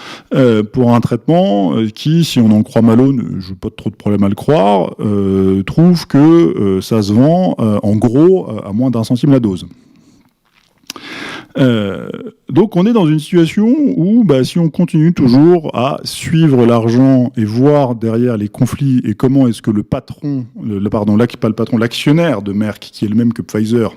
pour un traitement qui, si on en croit Malone, je n'ai pas trop de problème à le croire, trouve que ça se vend en gros à moins d'1 centime la dose. Donc on est dans une situation où si on continue toujours à suivre l'argent et voir derrière les conflits et comment est-ce que l'actionnaire de Merck, qui est le même que Pfizer,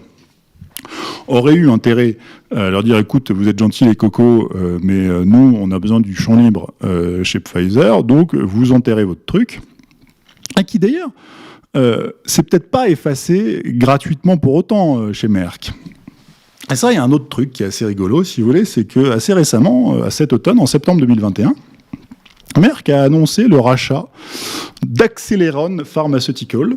aurait eu intérêt à leur dire écoute, vous êtes gentils les cocos, mais nous on a besoin du champ libre chez Pfizer, donc vous enterrez votre truc, et qui d'ailleurs c'est peut-être pas effacé gratuitement pour autant chez Merck. Et ça, il y a un autre truc qui est assez rigolo, si vous voulez, c'est que assez récemment, à cet automne, en septembre 2021, Merck a annoncé le rachat d'Acceleron Pharmaceutical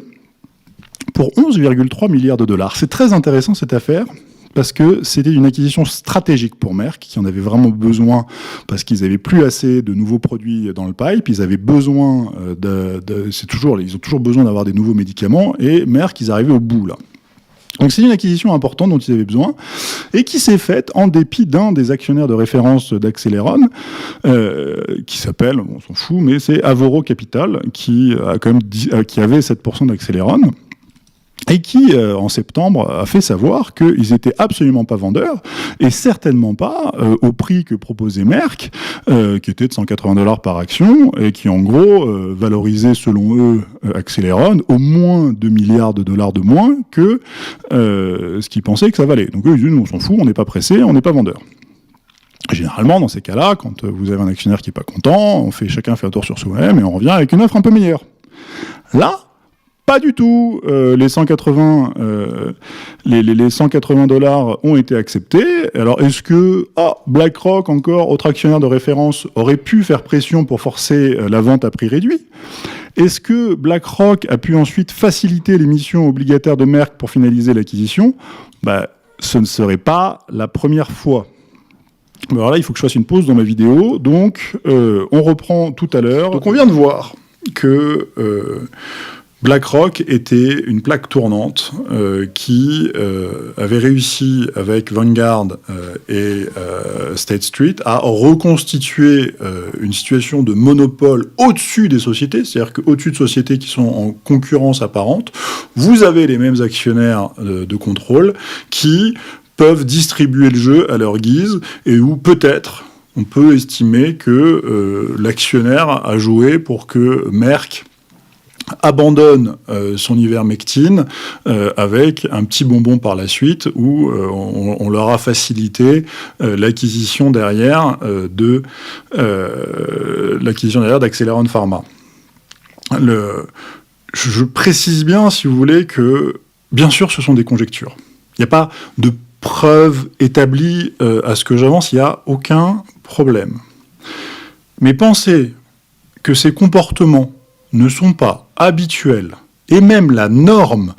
pour 11,3 milliards de dollars. C'est très intéressant cette affaire, parce que c'était une acquisition stratégique pour Merck, qui en avait vraiment besoin, parce qu'ils n'avaient plus assez de nouveaux produits dans le pipe, ils avaient besoin ils ont toujours besoin d'avoir des nouveaux médicaments, et Merck, ils arrivaient au bout, là. Donc c'est une acquisition importante dont ils avaient besoin, et qui s'est faite en dépit d'un des actionnaires de référence d'Acceleron, qui s'appelle, on s'en fout, mais c'est Avoro Capital, qui avait 7% d'Acceleron, et qui, en septembre, a fait savoir qu'ils n'étaient absolument pas vendeurs, et certainement pas au prix que proposait Merck, qui était de $180 par action, et qui, en gros, valorisait, selon eux, Acceleron, au moins 2 milliards de dollars de moins que ce qu'ils pensaient que ça valait. Donc eux, ils disent, nous, on s'en fout, on n'est pas pressé, on n'est pas vendeur. Généralement, dans ces cas-là, quand vous avez un actionnaire qui n'est pas content, chacun fait un tour sur soi-même, et on revient avec une offre un peu meilleure. Là, pas du tout. Les 180 dollars ont été acceptés. Alors, est-ce que BlackRock, encore autre actionnaire de référence, aurait pu faire pression pour forcer la vente à prix réduit? Est-ce que BlackRock a pu ensuite faciliter l'émission obligataire de Merck pour finaliser l'acquisition? Ce ne serait pas la première fois. Alors là, il faut que je fasse une pause dans ma vidéo. Donc, on reprend tout à l'heure. Donc, on vient de voir que BlackRock était une plaque tournante qui avait réussi avec Vanguard et State Street à reconstituer une situation de monopole au-dessus des sociétés, c'est-à-dire qu'au-dessus de sociétés qui sont en concurrence apparente, vous avez les mêmes actionnaires de contrôle qui peuvent distribuer le jeu à leur guise et où peut-être on peut estimer que l'actionnaire a joué pour que Merck abandonne son ivermectine avec un petit bonbon par la suite où on leur a facilité l'acquisition derrière d'Acceleron Pharma. Je précise bien, si vous voulez, que bien sûr ce sont des conjectures. Il n'y a pas de preuves établies à ce que j'avance, il n'y a aucun problème. Mais pensez que ces comportements ne sont pas habituels, et même la norme,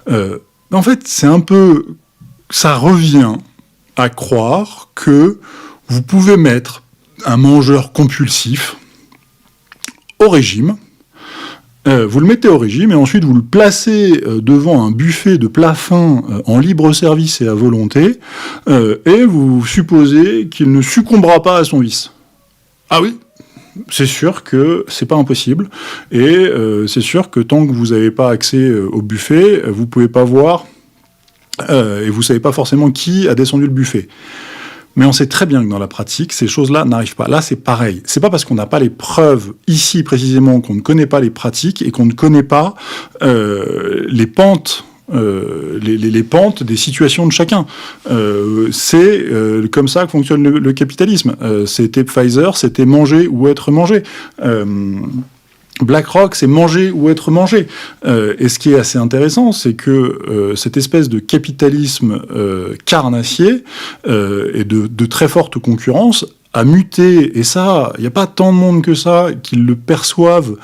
en fait, ça revient à croire que vous pouvez mettre un mangeur compulsif au régime, vous le mettez au régime, et ensuite vous le placez devant un buffet de plats fins en libre service et à volonté, et vous supposez qu'il ne succombera pas à son vice. Ah oui ? C'est sûr que c'est pas impossible, et c'est sûr que tant que vous n'avez pas accès au buffet, vous pouvez pas voir, et vous savez pas forcément qui a descendu le buffet. Mais on sait très bien que dans la pratique, ces choses-là n'arrivent pas. Là, c'est pareil. C'est pas parce qu'on n'a pas les preuves ici précisément qu'on ne connaît pas les pratiques et qu'on ne connaît pas les pentes. Les pentes des situations de chacun. C'est comme ça que fonctionne le capitalisme. C'était Pfizer, c'était manger ou être mangé. BlackRock, c'est manger ou être mangé. Et ce qui est assez intéressant, c'est que cette espèce de capitalisme carnassier et de très forte concurrence a muté, et ça, il n'y a pas tant de monde que ça qui le perçoivent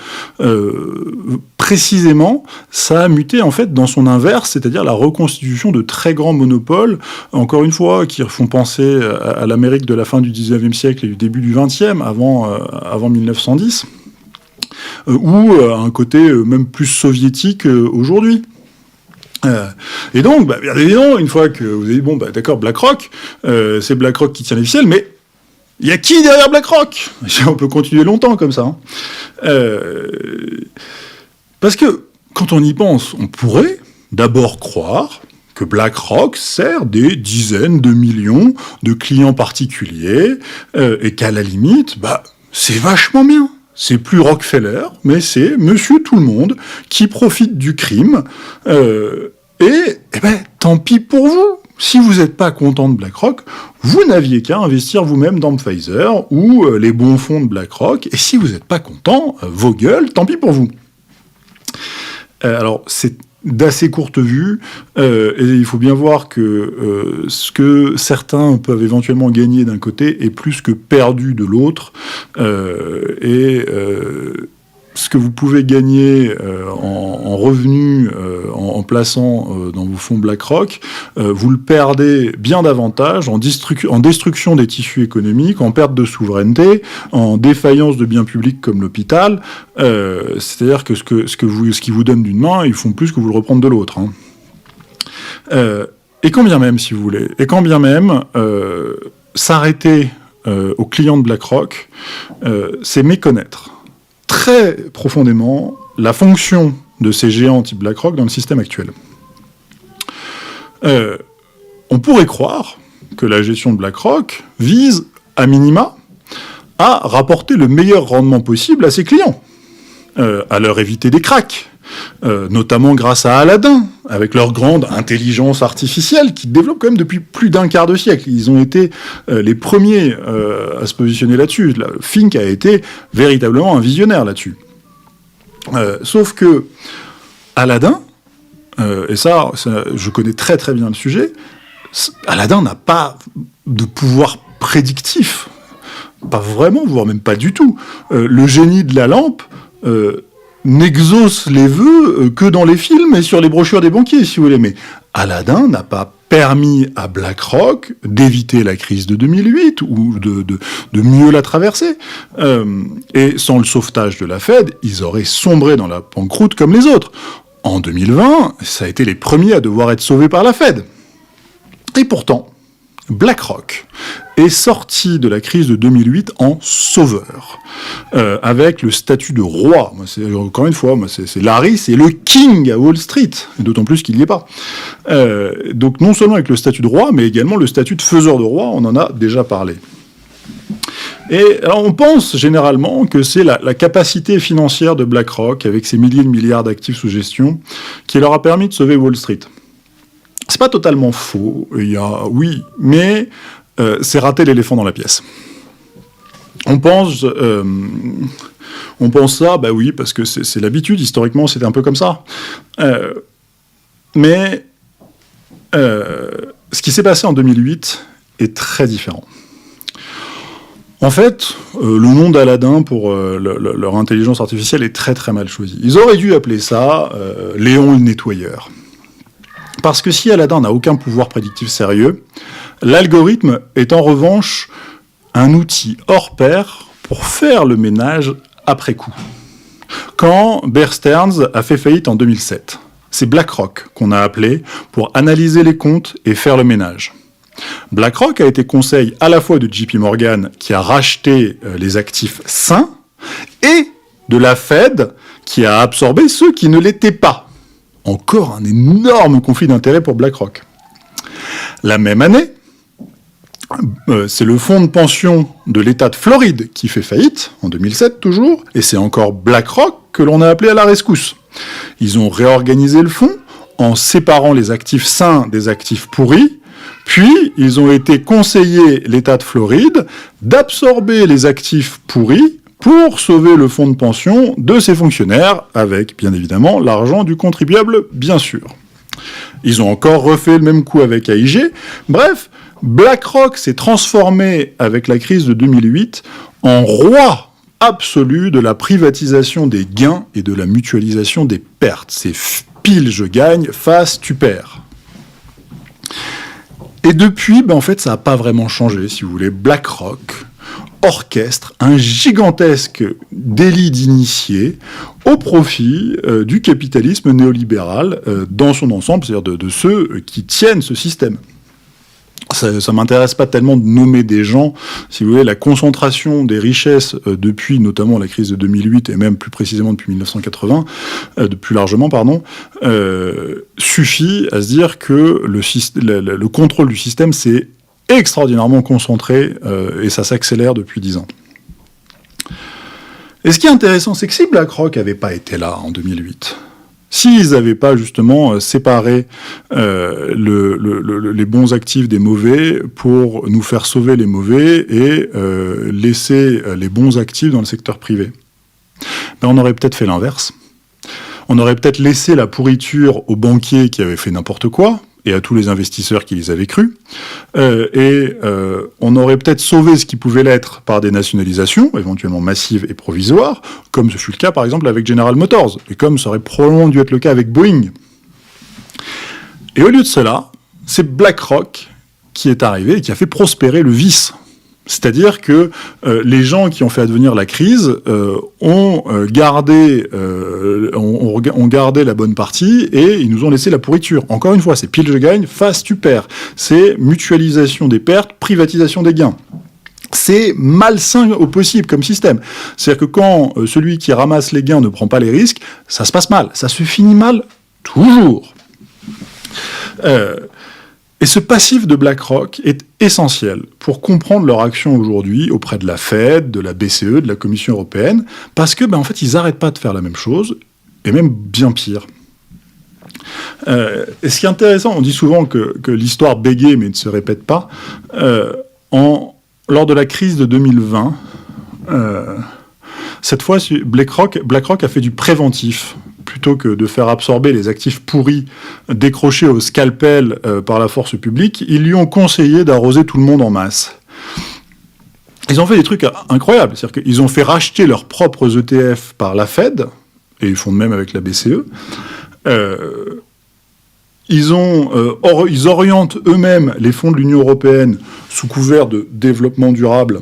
précisément. Ça a muté en fait dans son inverse, c'est-à-dire la reconstitution de très grands monopoles, encore une fois, qui font penser à l'Amérique de la fin du 19e siècle et du début du 20e, avant 1910, ou à un côté même plus soviétique aujourd'hui. Et donc, bien évidemment, une fois que vous avez dit, d'accord, BlackRock, c'est BlackRock qui tient les ficelles, mais il y a qui derrière BlackRock ? On peut continuer longtemps comme ça. Parce que, quand on y pense, on pourrait d'abord croire que BlackRock sert des dizaines de millions de clients particuliers, et qu'à la limite, c'est vachement bien. C'est plus Rockefeller, mais c'est Monsieur Tout-le-Monde qui profite du crime, tant pis pour vous. Si vous n'êtes pas content de BlackRock, vous n'aviez qu'à investir vous-même dans Pfizer ou les bons fonds de BlackRock, et si vous n'êtes pas content, vos gueules, tant pis pour vous. Alors, c'est d'assez courte vue, et il faut bien voir que ce que certains peuvent éventuellement gagner d'un côté est plus que perdu de l'autre, ce que vous pouvez gagner en revenus en plaçant dans vos fonds BlackRock, vous le perdez bien davantage en destruction des tissus économiques, en perte de souveraineté, en défaillance de biens publics comme l'hôpital. C'est-à-dire que ce qui vous donne d'une main, ils font plus que vous le reprendre de l'autre. Et quand bien même, si vous voulez, s'arrêter aux clients de BlackRock, c'est méconnaître très profondément la fonction de ces géants type BlackRock dans le système actuel. On pourrait croire que la gestion de BlackRock vise, à minima, à rapporter le meilleur rendement possible à ses clients, à leur éviter des cracks, notamment grâce à Aladdin, avec leur grande intelligence artificielle qu'ils développent quand même depuis plus d'un quart de siècle. Ils ont été les premiers à se positionner là-dessus. Fink a été véritablement un visionnaire là-dessus. Sauf que Aladdin, et ça, je connais très très bien le sujet, Aladdin n'a pas de pouvoir prédictif. Pas vraiment, voire même pas du tout. Le génie de la lampe n'exauce les vœux que dans les films et sur les brochures des banquiers, si vous voulez. Mais Aladdin n'a pas permis à BlackRock d'éviter la crise de 2008 ou de mieux la traverser. Et sans le sauvetage de la Fed, ils auraient sombré dans la banqueroute comme les autres. En 2020, ça a été les premiers à devoir être sauvés par la Fed. Et pourtant, BlackRock est sorti de la crise de 2008 en sauveur, avec le statut de roi. Encore une fois, c'est Larry, c'est le king à Wall Street, d'autant plus qu'il n'y est pas. Donc non seulement avec le statut de roi, mais également le statut de faiseur de roi, on en a déjà parlé. Et alors on pense généralement que c'est la capacité financière de BlackRock, avec ses milliers de milliards d'actifs sous gestion, qui leur a permis de sauver Wall Street. C'est pas totalement faux, oui, mais c'est rater l'éléphant dans la pièce. On pense ça, bah oui, parce que c'est l'habitude, historiquement c'était un peu comme ça. Mais ce qui s'est passé en 2008 est très différent. En fait, le nom d'Aladin pour leur intelligence artificielle est très très mal choisi. Ils auraient dû appeler ça Léon le nettoyeur. Parce que si Aladdin n'a aucun pouvoir prédictif sérieux, l'algorithme est en revanche un outil hors pair pour faire le ménage après coup. Quand Bear Stearns a fait faillite en 2007, c'est BlackRock qu'on a appelé pour analyser les comptes et faire le ménage. BlackRock a été conseil à la fois de JP Morgan, qui a racheté les actifs sains, et de la Fed, qui a absorbé ceux qui ne l'étaient pas. Encore un énorme conflit d'intérêts pour BlackRock. La même année, c'est le fonds de pension de l'État de Floride qui fait faillite, en 2007 toujours, et c'est encore BlackRock que l'on a appelé à la rescousse. Ils ont réorganisé le fonds en séparant les actifs sains des actifs pourris, puis ils ont été conseillés, l'État de Floride, d'absorber les actifs pourris pour sauver le fonds de pension de ses fonctionnaires, avec, bien évidemment, l'argent du contribuable, bien sûr. Ils ont encore refait le même coup avec AIG. Bref, BlackRock s'est transformé, avec la crise de 2008, en roi absolu de la privatisation des gains et de la mutualisation des pertes. C'est pile je gagne, face tu perds. Et depuis, en fait, ça n'a pas vraiment changé, si vous voulez. BlackRock orchestre un gigantesque délit d'initiés au profit du capitalisme néolibéral dans son ensemble, c'est-à-dire de ceux qui tiennent ce système. Ça ne m'intéresse pas tellement de nommer des gens, si vous voulez, la concentration des richesses depuis notamment la crise de 2008 et même plus précisément depuis 1980, plus largement, suffit à se dire que le contrôle du système s'est extraordinairement concentré et ça s'accélère depuis 10 ans. Et ce qui est intéressant, c'est que si BlackRock n'avait pas été là en 2008, s'ils n'avaient pas justement séparé les bons actifs des mauvais pour nous faire sauver les mauvais et laisser les bons actifs dans le secteur privé, on aurait peut-être fait l'inverse. On aurait peut-être laissé la pourriture aux banquiers qui avaient fait n'importe quoi, et à tous les investisseurs qui les avaient crus, on aurait peut-être sauvé ce qui pouvait l'être par des nationalisations, éventuellement massives et provisoires, comme ce fut le cas par exemple avec General Motors, et comme ça aurait probablement dû être le cas avec Boeing. Et au lieu de cela, c'est BlackRock qui est arrivé et qui a fait prospérer le vice. C'est-à-dire que les gens qui ont fait advenir la crise ont gardé la bonne partie et ils nous ont laissé la pourriture. Encore une fois, c'est pile je gagne, face tu perds. C'est mutualisation des pertes, privatisation des gains. C'est malsain au possible comme système. C'est-à-dire que quand celui qui ramasse les gains ne prend pas les risques, ça se passe mal. Ça se finit mal toujours. Et ce passif de BlackRock est essentiel pour comprendre leur action aujourd'hui auprès de la Fed, de la BCE, de la Commission européenne, parce que, en fait, ils n'arrêtent pas de faire la même chose, et même bien pire. Et ce qui est intéressant, on dit souvent que l'histoire bégaye mais ne se répète pas. Lors de la crise de 2020, cette fois, BlackRock a fait du préventif. Plutôt que de faire absorber les actifs pourris décrochés au scalpel par la force publique, ils lui ont conseillé d'arroser tout le monde en masse. Ils ont fait des trucs incroyables, c'est-à-dire qu'ils ont fait racheter leurs propres ETF par la Fed, et ils font de même avec la BCE. Ils orientent eux-mêmes les fonds de l'Union européenne sous couvert de développement durable.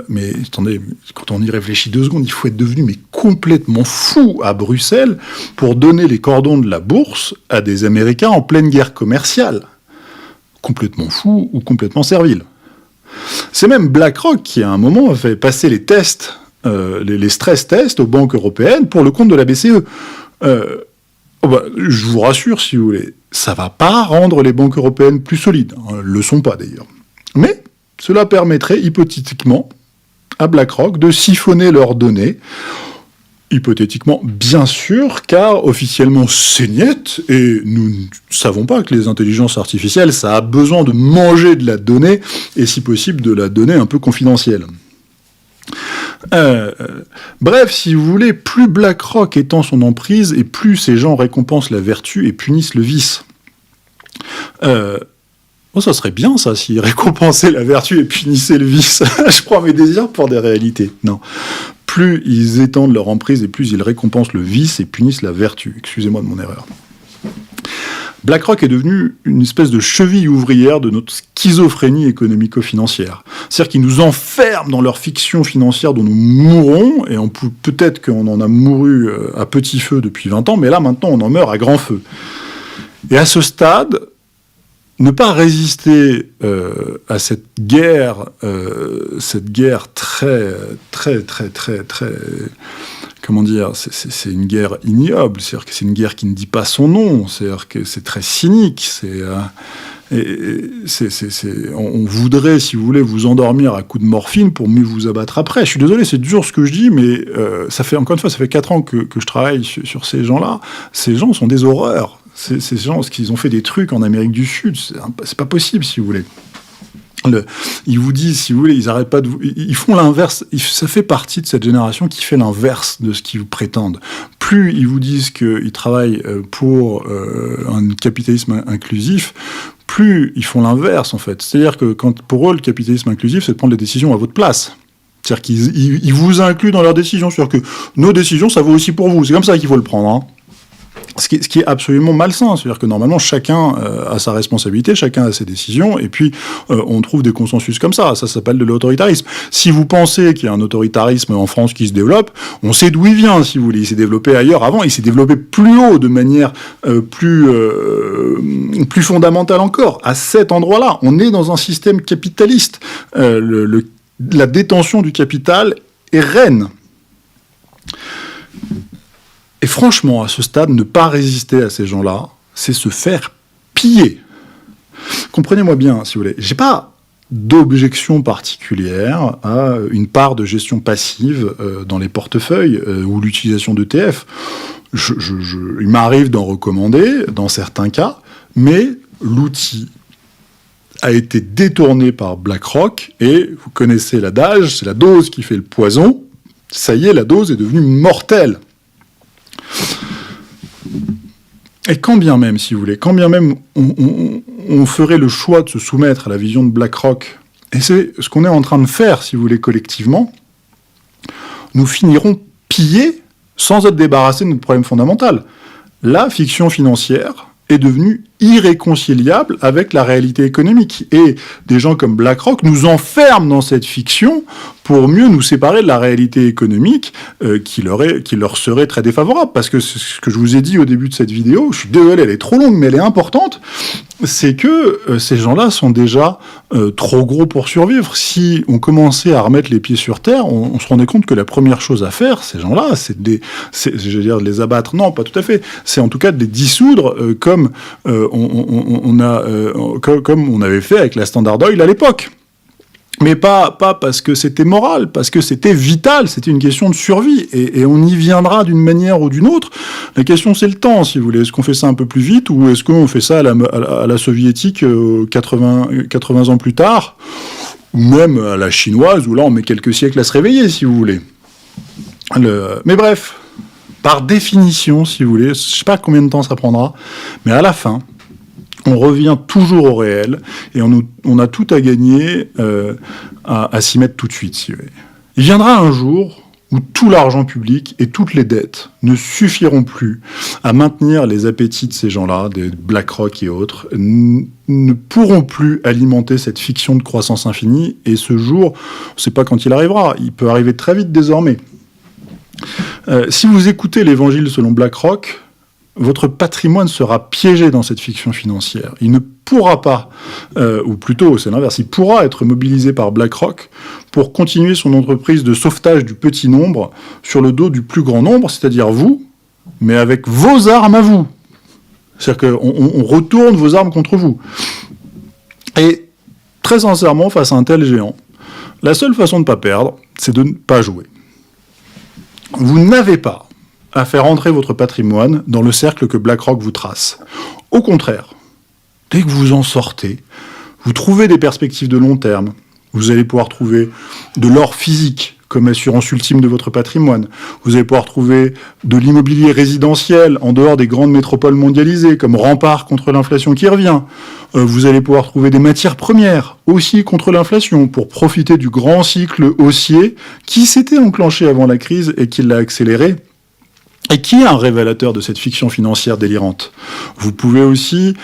Mais attendez, quand on y réfléchit 2 secondes, il faut être devenu complètement fou à Bruxelles pour donner les cordons de la bourse à des Américains en pleine guerre commerciale. Complètement fou ou complètement servile. C'est même BlackRock qui, à un moment, a fait passer les tests, les stress tests aux banques européennes pour le compte de la BCE. Je vous rassure, si vous voulez, ça ne va pas rendre les banques européennes plus solides. Elles ne le sont pas, d'ailleurs. Mais cela permettrait hypothétiquement à BlackRock de siphonner leurs données. Hypothétiquement, bien sûr, car officiellement c'est net, et nous ne savons pas que les intelligences artificielles, ça a besoin de manger de la donnée, et si possible de la donnée un peu confidentielle. Bref, si vous voulez, plus BlackRock étend son emprise, et plus ces gens récompensent la vertu et punissent le vice. Ça serait bien, ça, s'ils récompensaient la vertu et punissaient le vice. Je prends mes désirs pour des réalités. Non. Plus ils étendent leur emprise et plus ils récompensent le vice et punissent la vertu. Excusez-moi de mon erreur. BlackRock est devenu une espèce de cheville ouvrière de notre schizophrénie économico-financière. C'est-à-dire qu'ils nous enferment dans leur fiction financière dont nous mourrons, et peut-être qu'on en a mouru à petit feu depuis 20 ans, mais là, maintenant, on en meurt à grand feu. Et à ce stade, ne pas résister à cette guerre très, comment dire, c'est une guerre ignoble, c'est-à-dire que c'est une guerre qui ne dit pas son nom, c'est-à-dire que c'est très cynique, on voudrait, si vous voulez, vous endormir à coups de morphine pour mieux vous abattre après. Je suis désolé, c'est dur ce que je dis, mais ça fait 4 ans que je travaille sur ces gens-là. Ces gens sont des horreurs. Ces gens, ce qu'ils ont fait des trucs en Amérique du Sud, c'est pas possible, si vous voulez. Ils vous disent, si vous voulez, ils arrêtent pas de ils font l'inverse. Ça fait partie de cette génération qui fait l'inverse de ce qu'ils vous prétendent. Plus ils vous disent qu'ils travaillent pour un capitalisme inclusif, plus ils font l'inverse, en fait. C'est-à-dire que pour eux, le capitalisme inclusif, c'est de prendre les décisions à votre place. C'est-à-dire qu'ils vous incluent dans leurs décisions. C'est-à-dire que nos décisions, ça vaut aussi pour vous. C'est comme ça qu'il faut le prendre, hein. Ce qui est absolument malsain, c'est-à-dire que normalement chacun a sa responsabilité, chacun a ses décisions, et puis on trouve des consensus comme ça s'appelle de l'autoritarisme. Si vous pensez qu'il y a un autoritarisme en France qui se développe, on sait d'où il vient, si vous voulez, il s'est développé ailleurs avant, il s'est développé plus haut, de manière plus fondamentale encore, à cet endroit-là. On est dans un système capitaliste. La détention du capital est reine. Et franchement, à ce stade, ne pas résister à ces gens-là, c'est se faire piller. Comprenez-moi bien, si vous voulez. J'ai pas d'objection particulière à une part de gestion passive dans les portefeuilles ou l'utilisation d'ETF. Il m'arrive d'en recommander dans certains cas, mais l'outil a été détourné par BlackRock et vous connaissez l'adage, c'est la dose qui fait le poison. Ça y est, la dose est devenue mortelle. Et quand bien même, si vous voulez, quand bien même on ferait le choix de se soumettre à la vision de BlackRock, et c'est ce qu'on est en train de faire, si vous voulez, collectivement, nous finirons pillés sans être débarrassés de notre problème fondamental. La fiction financière est devenue irréconciliable avec la réalité économique. Et des gens comme BlackRock nous enferment dans cette fiction pour mieux nous séparer de la réalité économique qui leur serait très défavorable. Parce que ce que je vous ai dit au début de cette vidéo, je suis désolé, elle est trop longue, mais elle est importante, c'est que ces gens-là sont déjà trop gros pour survivre. Si on commençait à remettre les pieds sur terre, on se rendait compte que la première chose à faire, ces gens-là, c'est de les abattre. Non, pas tout à fait. C'est en tout cas de les dissoudre comme on avait fait avec la Standard Oil à l'époque. Mais pas parce que c'était moral, parce que c'était vital, c'était une question de survie, et on y viendra d'une manière ou d'une autre. La question, c'est le temps, si vous voulez. Est-ce qu'on fait ça un peu plus vite, ou est-ce qu'on fait ça à la soviétique 80 ans plus tard, ou même à la chinoise, où là, on met quelques siècles à se réveiller, si vous voulez. Mais bref, par définition, si vous voulez, je ne sais pas combien de temps ça prendra, mais à la fin, on revient toujours au réel, et on a tout à gagner à s'y mettre tout de suite, si vous voulez. Il viendra un jour où tout l'argent public et toutes les dettes ne suffiront plus à maintenir les appétits de ces gens-là, des BlackRock et autres, ne pourront plus alimenter cette fiction de croissance infinie, et ce jour, on ne sait pas quand il arrivera, il peut arriver très vite désormais. Si vous écoutez l'Évangile selon BlackRock, votre patrimoine sera piégé dans cette fiction financière. Il ne pourra pas, ou plutôt c'est l'inverse, il pourra être mobilisé par BlackRock pour continuer son entreprise de sauvetage du petit nombre sur le dos du plus grand nombre, c'est-à-dire vous, mais avec vos armes à vous. C'est-à-dire qu'on retourne vos armes contre vous. Et très sincèrement, face à un tel géant, la seule façon de ne pas perdre, c'est de ne pas jouer. Vous n'avez pas à faire entrer votre patrimoine dans le cercle que BlackRock vous trace. Au contraire, dès que vous en sortez, vous trouvez des perspectives de long terme, vous allez pouvoir trouver de l'or physique comme assurance ultime de votre patrimoine, vous allez pouvoir trouver de l'immobilier résidentiel en dehors des grandes métropoles mondialisées comme rempart contre l'inflation qui revient, vous allez pouvoir trouver des matières premières aussi contre l'inflation pour profiter du grand cycle haussier qui s'était enclenché avant la crise et qui l'a accéléré, et qui est un révélateur de cette fiction financière délirante. Vous pouvez aussi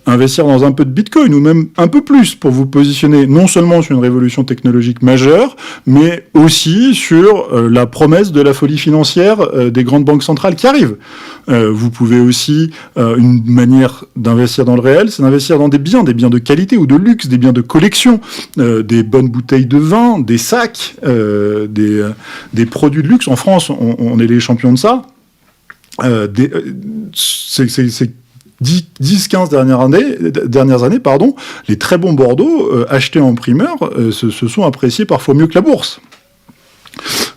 investir dans un peu de Bitcoin, ou même un peu plus, pour vous positionner non seulement sur une révolution technologique majeure, mais aussi sur la promesse de la folie financière des grandes banques centrales qui arrivent. Vous pouvez aussi, une manière d'investir dans le réel, c'est d'investir dans des biens de qualité ou de luxe, des biens de collection, des bonnes bouteilles de vin, des sacs, des produits de luxe. En France, on est les champions de ça. Ces 10-15 dernières années, les très bons Bordeaux achetés en primeur se sont appréciés parfois mieux que la bourse.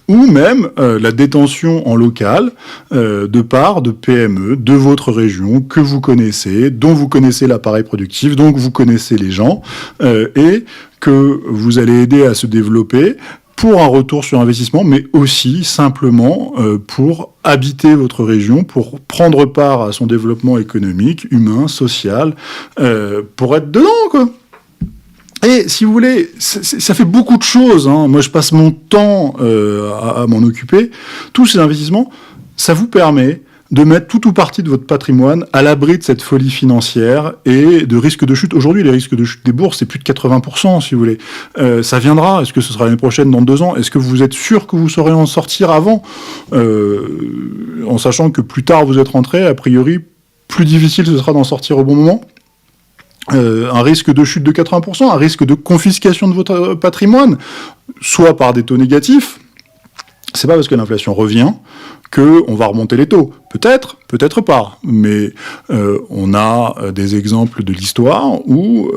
Ou même la détention en local de parts de PME de votre région que vous connaissez, dont vous connaissez l'appareil productif, dont vous connaissez les gens, et que vous allez aider à se développer pour un retour sur investissement, mais aussi simplement pour habiter votre région, pour prendre part à son développement économique, humain, social, pour être dedans, quoi. Et si vous voulez, ça fait beaucoup de choses, hein. Moi, je passe mon temps à m'en occuper. Tous ces investissements, ça vous permet de mettre tout ou partie de votre patrimoine à l'abri de cette folie financière et de risques de chute. Aujourd'hui, les risques de chute des bourses, c'est plus de 80%, si vous voulez. Ça viendra. Est-ce que ce sera l'année prochaine, dans 2 ans? Est-ce que vous êtes sûr que vous saurez en sortir avant, en sachant que plus tard vous êtes rentré, a priori, plus difficile ce sera d'en sortir au bon moment? Un risque de chute de 80%, un risque de confiscation de votre patrimoine, soit par des taux négatifs. C'est pas parce que l'inflation revient qu'on va remonter les taux. Peut-être, peut-être pas. Mais on a des exemples de l'histoire où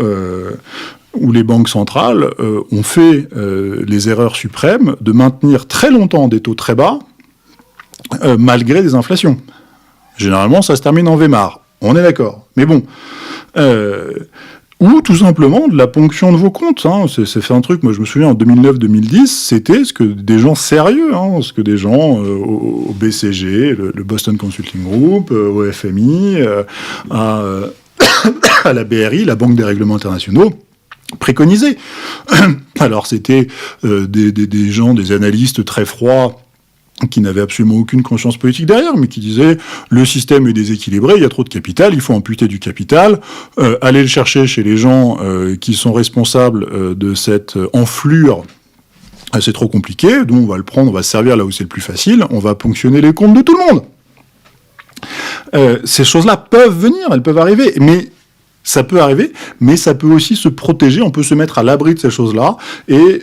les banques centrales ont fait les erreurs suprêmes de maintenir très longtemps des taux très bas, malgré des inflations. Généralement, ça se termine en Weimar. On est d'accord. Mais bon, ou tout simplement de la ponction de vos comptes. Hein. C'est fait un truc, moi je me souviens en 2009-2010, c'était ce que des gens sérieux, hein, ce que des gens au BCG, le Boston Consulting Group, au FMI, à la BRI, la Banque des règlements internationaux, préconisaient. Alors c'était des gens, des analystes très froids, qui n'avaient absolument aucune conscience politique derrière, mais qui disaient le système est déséquilibré, il y a trop de capital, il faut amputer du capital, aller le chercher chez les gens qui sont responsables de cette enflure, c'est trop compliqué, donc on va le prendre, on va se servir là où c'est le plus facile, on va ponctionner les comptes de tout le monde. Ces choses-là peuvent venir, elles peuvent arriver, mais ça peut arriver, mais ça peut aussi se protéger, on peut se mettre à l'abri de ces choses-là, et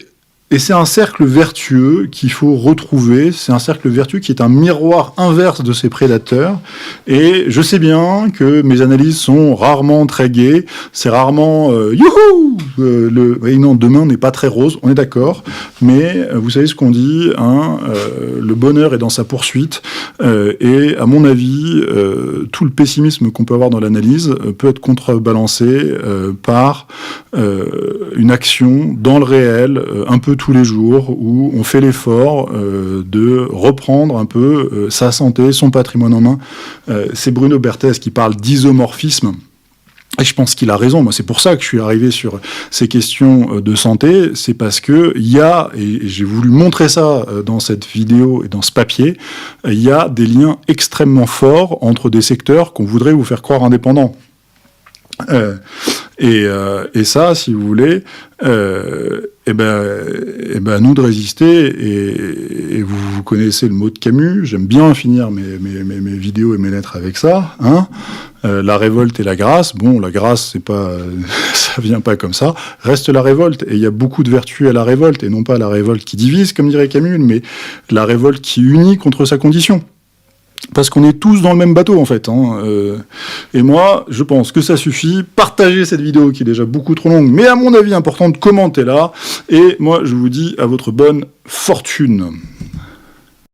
c'est un cercle vertueux qu'il faut retrouver, c'est un cercle vertueux qui est un miroir inverse de ces prédateurs, et je sais bien que mes analyses sont rarement très gaies, c'est rarement youhou oui, non, demain n'est pas très rose, on est d'accord, mais vous savez ce qu'on dit, hein, le bonheur est dans sa poursuite, et à mon avis, tout le pessimisme qu'on peut avoir dans l'analyse peut être contrebalancé par une action dans le réel, un peu tous les jours, où on fait l'effort de reprendre un peu sa santé, son patrimoine en main. C'est Bruno Berthez qui parle d'isomorphisme. Et je pense qu'il a raison. Moi, c'est pour ça que je suis arrivé sur ces questions de santé. C'est parce que il y a, et j'ai voulu montrer ça dans cette vidéo et dans ce papier, il y a des liens extrêmement forts entre des secteurs qu'on voudrait vous faire croire indépendants. Et ça, si vous voulez, à nous de résister. Et vous connaissez le mot de Camus. J'aime bien finir mes vidéos et mes lettres avec ça. Hein, la révolte et la grâce. Bon, la grâce, c'est pas, ça vient pas comme ça. Reste la révolte. Et il y a beaucoup de vertus à la révolte, et non pas la révolte qui divise, comme dirait Camus, mais la révolte qui unit contre sa condition. Parce qu'on est tous dans le même bateau, en fait. Hein. Et moi, je pense que ça suffit. Partagez cette vidéo qui est déjà beaucoup trop longue, mais à mon avis importante, commentez-la. Et moi, je vous dis à votre bonne fortune.